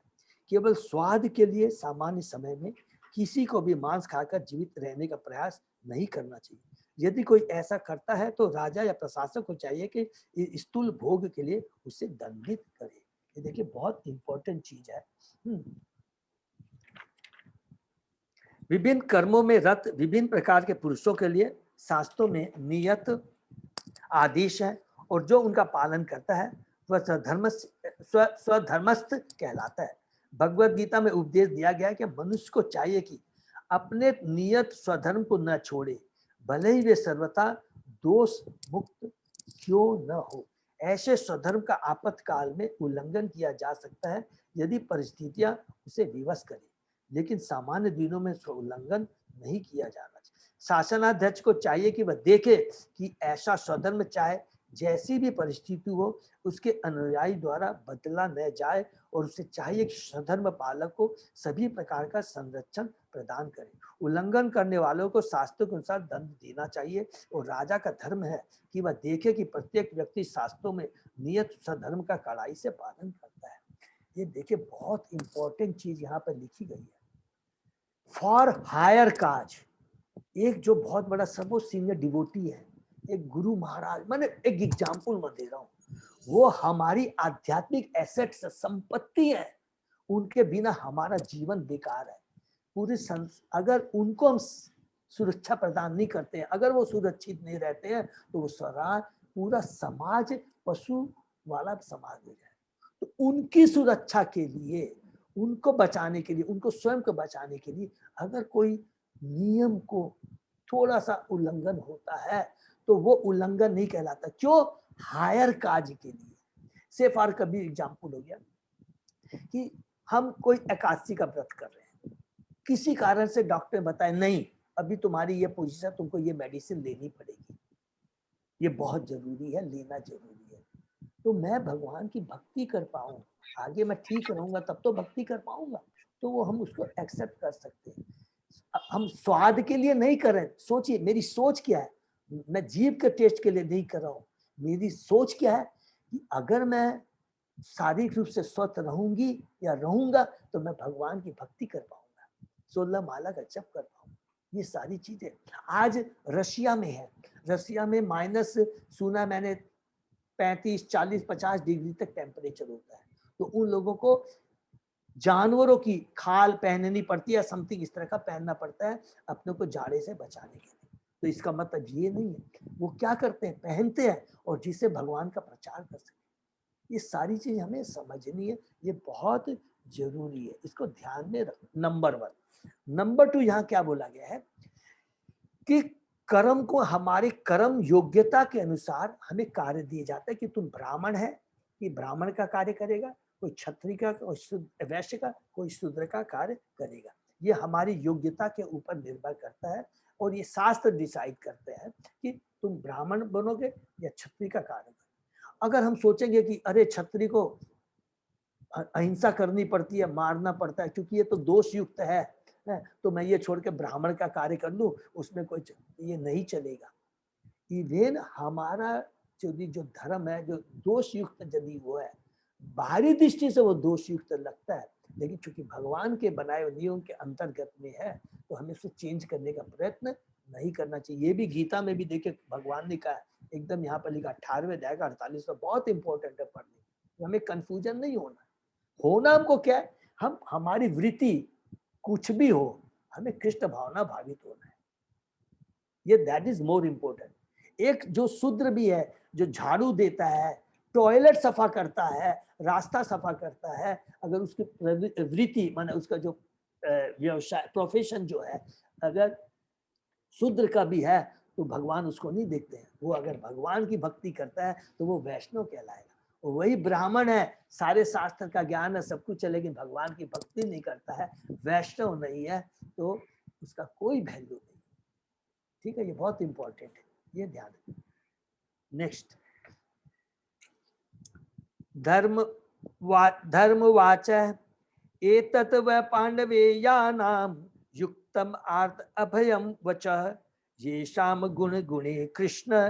केवल स्वाद के लिए सामान्य समय में किसी को भी मांस खाकर जीवित रहने का प्रयास नहीं करना चाहिए। यदि कोई ऐसा करता है तो राजा या प्रशासक को चाहिए कि स्थूल भोग के लिए उसे दंडित करे। ये देखिए बहुत इंपॉर्टेंट चीज है। विभिन्न कर्मों में रत विभिन्न प्रकार के पुरुषों के लिए शास्त्रों में नियत आदेश है, और जो उनका पालन करता है वह स्वधर्मस्थ कहलाता है। भगवत गीता में उपदेश दिया गया है कि मनुष्य को चाहिए कि अपने नियत स्वधर्म को न छोड़े, भले ही वे सर्वथा दोष मुक्त क्यों न हो। ऐसे स्वधर्म का आपातकाल में उल्लंघन किया जा सकता है यदि परिस्थितियां उसे विवश करें, लेकिन सामान्य दिनों में उसका उल्लंघन नहीं किया जाना चाहिए। शासनाध्यक्ष को चाहिए कि वह देखे कि ऐसा स्वधर्म चाहे जैसी भी परिस्थिति हो उसके अनुयायी द्वारा बदला न जाए, और उसे चाहिए कि स्वधर्म पालक को सभी प्रकार का संरक्षण प्रदान करे। उल्लंघन करने वालों को शास्त्रों के अनुसार दंड देना चाहिए, और राजा का धर्म है कि वह देखे कि प्रत्येक व्यक्ति शास्त्रों में नियत स्वधर्म का कड़ाई से पालन करता है। ये देखिए बहुत इंपॉर्टेंट चीज यहाँ पर लिखी गई है। फॉर हायर काज, एक जो बहुत बड़ा सबो सीनियर डिवोटी है, एक गुरु महाराज, मैंने एक एग्जाम्पल मैं दे रहा हूँ, वो हमारी आध्यात्मिक एसेट्स संपत्ति है, उनके बिना हमारा जीवन बेकार है। पूरे अगर उनको हम सुरक्षा प्रदान नहीं करते हैं, अगर वो सुरक्षित नहीं रहते हैं, तो वो पूरा समाज पशु वाला समाज हो जाए। तो उनकी सुरक्षा के लिए, उनको बचाने के लिए, उनको स्वयं को बचाने के लिए अगर कोई नियम को थोड़ा सा उल्लंघन होता है तो वो उल्लंघन नहीं कहलाता। क्यों? हायर काज के लिए। से फॉर कभी एग्जाम्पल हो गया कि हम कोई एकादशी का व्रत कर रहे हैं, किसी कारण से डॉक्टर बताए नहीं अभी तुम्हारी ये पोजीशन, तुमको ये मेडिसिन लेनी पड़ेगी, ये बहुत जरूरी है, लेना जरूरी है, तो मैं भगवान की भक्ति कर पाऊँ, आगे मैं ठीक रहूंगा तब तो भक्ति कर पाऊंगा, तो वो हम उसको एक्सेप्ट कर सकते हैं। हम स्वाद के लिए नहीं कर रहे। सोचिए मेरी सोच क्या है, मैं जीव के टेस्ट के लिए नहीं कर रहा हूँ, मेरी सोच क्या है कि अगर मैं शारीरिक रूप से स्वस्थ रहूंगी या रहूंगा तो मैं भगवान की भक्ति कर पाऊंगा, 16 माला का जप कर पाऊंगा। ये सारी चीजें आज रशिया में है, रशिया में माइनस सुना मैंने 35, 40, 50 डिग्री तक टेम्परेचर होता है। तो उन लोगों को जानवरों की खाल पहननी पड़ती है, समथिंग इस तरह का पहनना पड़ता है अपने को जाड़े से बचाने के लिए। तो इसका मतलब ये नहीं है, वो क्या करते हैं, पहनते हैं और जिससे भगवान का प्रचार कर सके। ये सारी चीज हमें समझनी है, ये बहुत जरूरी है, इसको ध्यान में रख। नंबर 1। नंबर 2, यहाँ क्या बोला गया है कि कर्म को, हमारे कर्म योग्यता के अनुसार हमें कार्य दिए जाता है कि तुम ब्राह्मण है कि ब्राह्मण का कार्य करेगा, कोई क्षत्रिय का, कोई वैश्य का, कोई शूद्र का कार्य करेगा। ये हमारी योग्यता के ऊपर निर्भर करता है और ये शास्त्र डिसाइड करते हैं कि तुम ब्राह्मण बनोगे या क्षत्रिय का कार्य करोगे। अगर हम सोचेंगे कि अरे क्षत्रिय को अहिंसा करनी पड़ती है, मारना पड़ता है क्योंकि ये तो दोष युक्त है, तो मैं ये छोड़ के ब्राह्मण का कार्य कर लूं, उसमें कोई, ये नहीं चलेगा। इवेन हमारा जो धर्म है, जो दोष युक्त यदि वो है, बाहरी दृष्टि से वो दोष युक्त लगता है, लेकिन चूंकि भगवान के बनाए हुए नियम के अंतर्गत में है, तो हमें उसको चेंज करने का प्रयत्न नहीं करना चाहिए। ये भी गीता में भी देखिए भगवान ने कहा, एकदम यहाँ पर लिखा 18वें अध्याय का 48, बहुत इंपॉर्टेंट है पढ़ने, तो हमें कंफ्यूजन नहीं होना हमको क्या है, हम, हमारी वृत्ति कुछ भी हो, हमें कृष्ण भावना भावित होना है, ये दैट इज मोर इम्पोर्टेंट। एक जो शूद्र भी है, जो झाड़ू देता है, टॉयलेट सफा करता है, रास्ता सफा करता है, अगर उसकी वृत्ति माने उसका जो व्यवसाय प्रोफेशन जो है अगर शूद्र का भी है, तो भगवान उसको नहीं देखते हैं। वो अगर भगवान की भक्ति करता है तो वो वैष्णव कहलाएगा। और वही ब्राह्मण है, सारे शास्त्र का ज्ञान है, सब कुछ है, लेकिन भगवान की भक्ति नहीं करता है, वैष्णव नहीं है, तो उसका कोई वैल्यू नहीं। ठीक है, ये बहुत इंपॉर्टेंट है, ये ध्यान रखिए। नेक्स्ट, धर्मवाच एतत् व पांडवेयानां युक्तम आर्त अभयम वचः येषाम गुण गुणे कृष्ण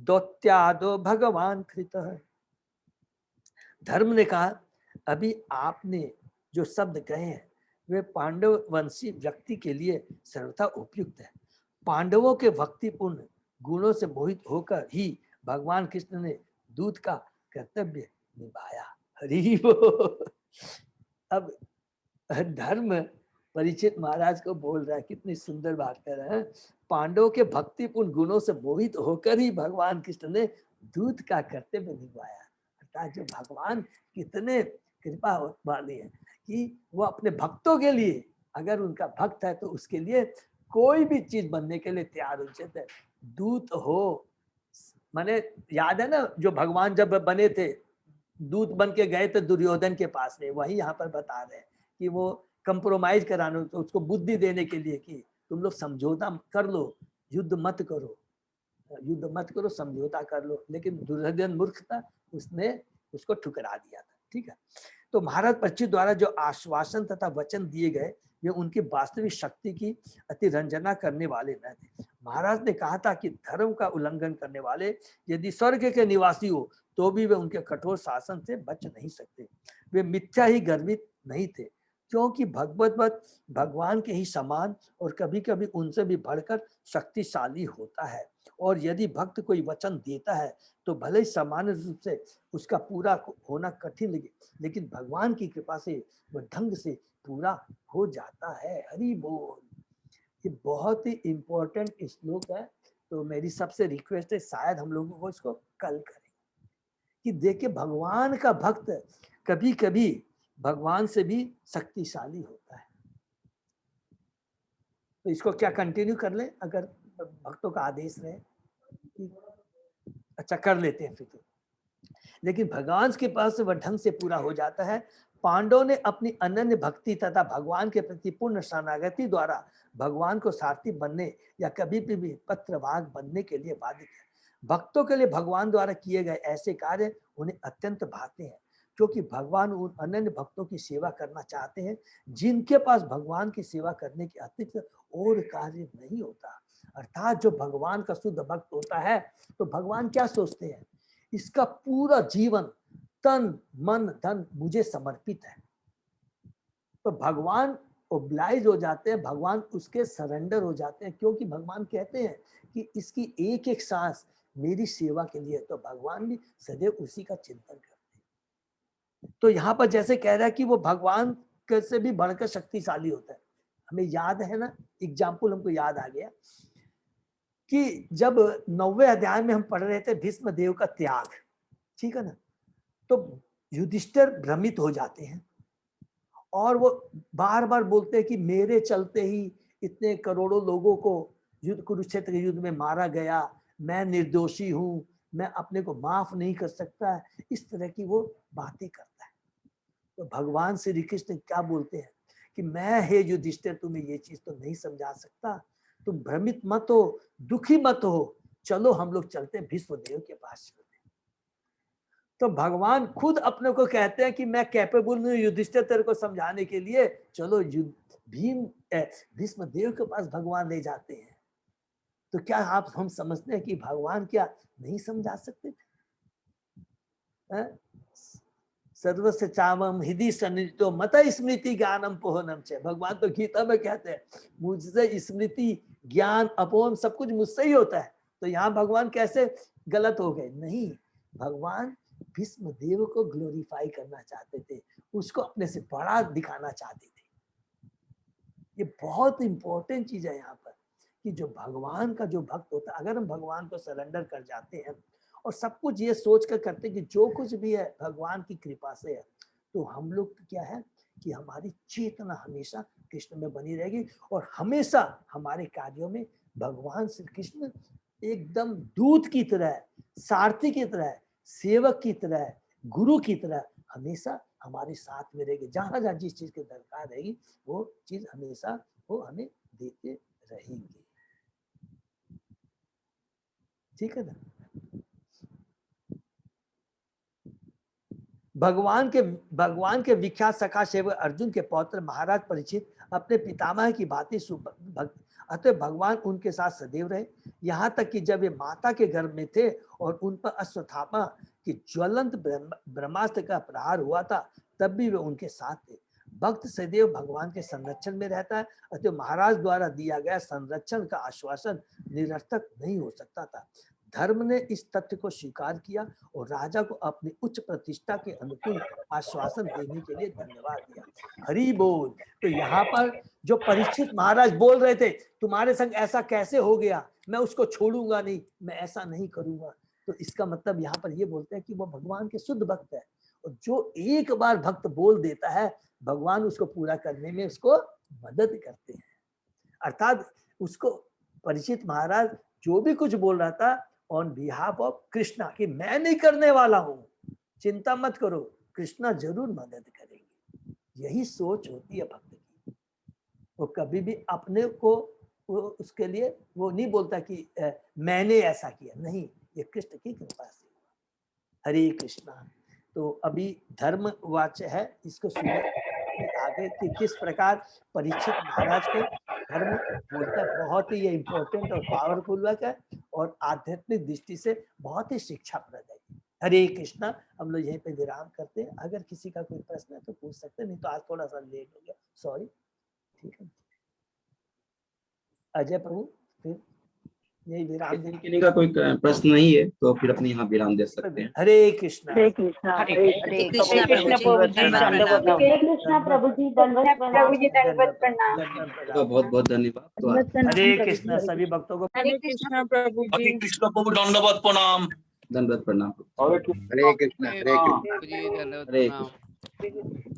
दौत्यादो भगवान कृतः। धर्म ने कहा, अभी आपने जो शब्द कहे हैं वे पांडव वंशी व्यक्ति के लिए सर्वथा उपयुक्त है। पांडवों के भक्तिपूर्ण गुणों से मोहित होकर ही भगवान कृष्ण ने दूत का कर्तव्य निभाया। हरि बोल। अब धर्म परिचित महाराज को बोल रहा है, कितनी सुंदर बात कर रहे हैं। पांडवों के भक्तिपूर्ण गुणों से मोहित होकर ही भगवान कृष्ण ने दूत का कर्तव्य निभाया। अर्थात जो भगवान कितने कृपा वाले हैं कि वो अपने भक्तों के लिए, अगर उनका भक्त है तो उसके लिए कोई भी चीज बनने के लिए तैयार हो जाते हैं। दूत हो, माने याद है ना, जो भगवान जब बने थे, दूत बन के गए थे दुर्योधन के पास में, वही यहाँ पर बता रहे हैं कि वो कंप्रोमाइज कराने, तो उसको बुद्धि देने के लिए कि तुम लोग समझौता कर लो, युद्ध मत करो, समझौता कर लो। लेकिन दुर्योधन मूर्ख था, उसने उसको ठुकरा दिया था। ठीक है, तो महाराज परीक्षित द्वारा जो आश्वासन तथा वचन दिए गए वे उनकी वास्तविक शक्ति की अतिरंजना करने वाले न थे। महाराज ने कहा था कि धर्म का उल्लंघन करने वाले यदि स्वर्ग के निवासी हो तो भी वे उनके कठोर शासन से बच नहीं सकते। वे मिथ्या ही गर्वित नहीं थे, क्योंकि भगवत भगवान के ही समान और कभी कभी उनसे भी बढ़कर शक्तिशाली होता है। और यदि भक्त कोई वचन देता है तो भले ही सामान्य रूप से उसका पूरा होना कठिन लगे, लेकिन भगवान की कृपा से वह ढंग से पूरा हो जाता है। हरि बोल। ये बहुत ही इम्पोर्टेंट श्लोक है, तो मेरी सबसे रिक्वेस्ट है शायद हम लोगों को इसको कल करें कि देखिए भगवान का भक्त कभी कभी भगवान से भी शक्तिशाली होता है। तो इसको क्या कंटिन्यू कर ले, अगर भक्तों का आदेश रहे? अच्छा, कर लेते हैं फिर तो। लेकिन भगवान के पास वह ढंग से पूरा हो जाता है। पांडवों ने अपनी अनन्य भक्ति तथा भगवान के प्रति पूर्ण शरणागति द्वारा भगवान को सारथी बनने या कभी भी पत्रवाहक बनने के लिए बाधित है। भक्तों के लिए भगवान द्वारा किए गए ऐसे कार्य उन्हें अत्यंत भाते हैं, क्योंकि भगवान उन अनन्य भक्तों की सेवा करना चाहते हैं जिनके पास भगवान की सेवा करने के अतिरिक्त और कार्य नहीं होता। अर्थात जो भगवान का शुद्ध भक्त होता है तो भगवान क्या सोचते हैं, इसका पूरा जीवन तन मन धन मुझे समर्पित है। तो भगवान ओब्लाइज हो जाते हैं, भगवान उसके सरेंडर हो जाते हैं, क्योंकि भगवान कहते हैं कि इसकी एक एक सांस मेरी सेवा के लिए, तो भगवान भी सदैव उसी का चिंतन करते हैं। तो यहाँ पर जैसे कह रहा है कि वो भगवान से भी बढ़कर शक्तिशाली होता है। हमें याद है ना, एग्जाम्पल हमको याद आ गया कि जब 9वें अध्याय में हम पढ़ रहे थे भीष्म देव का त्याग, ठीक है ना, तो युधिष्ठिर भ्रमित हो जाते हैं और वो बार बार बोलते हैं कि मेरे चलते ही इतने करोड़ों लोगों को युद्ध, कुरुक्षेत्र के युद्ध में मारा गया, मैं निर्दोषी हूँ, मैं अपने को माफ नहीं कर सकता। इस तरह की वो बातें करता है। तो भगवान श्री कृष्ण क्या बोलते हैं कि मैं हे युधिष्ठिर तुम्हें ये चीज तो नहीं समझा सकता, तुम भ्रमित मत हो, दुखी मत हो, चलो हम लोग चलते हैं भीष्म देव के पास चलते हैं। तो भगवान खुद अपने को कहते हैं कि मैं कैपेबल हूँ युधिष्ठिर तेरे को समझाने के लिए, चलो भीष्म देव के पास भगवान ले जाते हैं। तो क्या आप हम समझते हैं कि भगवान क्या नहीं समझा सकते थे? सर्वस्य चावम हृदय सन्निहितो मत स्मृति ज्ञानम पोहनम च। भगवान तो गीता में कहते हैं मुझसे स्मृति ज्ञान अपोहन सब कुछ मुझसे ही होता है। तो यहाँ भगवान कैसे गलत हो गए? नहीं, भगवान भीष्म देव को ग्लोरीफाई करना चाहते थे, उसको अपने से बड़ा दिखाना चाहते थे। ये बहुत इंपॉर्टेंट चीज है यहाँ पर कि जो भगवान का जो भक्त होता है, अगर हम भगवान को सरेंडर कर जाते हैं और सब कुछ ये सोच कर करते हैं कि जो कुछ भी है भगवान की कृपा से है, तो हम लोग क्या है कि हमारी चेतना हमेशा कृष्ण में बनी रहेगी और हमेशा हमारे कार्यों में भगवान श्री कृष्ण एकदम दूत की तरह, सारथी की तरह, सेवक की तरह, गुरु की तरह हमेशा हमारे साथ में रहेगी। जहां जहां जिस चीज की दरकार रहेगी वो चीज हमेशा वो हमें देते रहेंगे। ठीक है ना? भगवान के विख्यात सखा सेवक अर्जुन के पौत्र महाराज परीक्षित अपने पितामह की भांति अतः भगवान उनके साथ सदैव रहे, यहाँ तक कि जब वे माता के गर्भ में थे और उन पर अश्वत्थामा की ज्वलंत ब्रह्मास्त्र का प्रहार हुआ था, तब भी वे उनके साथ थे। भक्त सदैव भगवान के संरक्षण में रहता है, अतः महाराज द्वारा दिया गया संरक्षण का आश्वासन निरर्थक नहीं हो सकता था। धर्म ने इस तथ्य को स्वीकार किया और राजा को अपनी उच्च प्रतिष्ठा के अनुकूल आश्वासन देने के लिए धन्यवाद दिया। हरि बोल। तो यहाँ पर जो परीक्षित महाराज बोल रहे थे तुम्हारे संग ऐसा कैसे हो गया, मैं उसको छोड़ूंगा नहीं, मैं ऐसा नहीं करूंगा, तो इसका मतलब यहाँ पर ये बोलते हैं कि वो भगवान के शुद्ध भक्त है और जो एक बार भक्त बोल देता है भगवान उसको पूरा करने में उसको मदद करते हैं। अर्थात उसको परीक्षित महाराज जो भी कुछ बोल रहा था ऑन बिहाफ ऑफ कृष्णा कि मैं नहीं करने वाला हूं, चिंता मत करो, कृष्णा जरूर मदद करेंगे। यही सोच होती है भक्त की। वो कभी भी अपने को उसके लिए वो नहीं बोलता कि मैंने ऐसा किया, नहीं, ये कृष्ण की कृपा से हुआ। हरे कृष्णा। तो अभी धर्म वाच्य है, इसको सुनिए आगे कि किस प्रकार परीक्षित महाराज को धर्म बोलता है। बहुत ही ये इम्पोर्टेंट और पावरफुल वर्क है और आध्यात्मिक दृष्टि से बहुत ही शिक्षाप्रद है। हरे कृष्णा। हम लोग यहीं पे विराम करते हैं। अगर किसी का कोई प्रश्न है तो पूछ सकते हैं, नहीं तो आज थोड़ा सा लेट हो गया, सॉरी। ठीक है अजय प्रभु, फिर यही विराम किसी का कोई प्रश्न नहीं है तो फिर अपने यहाँ विराम दे सकते हैं। हरे कृष्णा। हरे कृष्णा। हरे कृष्णा प्रभु जी, दंडवत हरे कृष्णा प्रभु जी, दंडवत प्रणाम। तो बहुत बहुत धन्यवाद। तो हरे कृष्णा सभी भक्तों को। हरे कृष्णा प्रभु जी। हरे कृष्ण प्रभु दंडवत प्रणाम। दंडवत प्रणाम। हरे कृष्ण हरे कृष्ण हरे कृष्ण।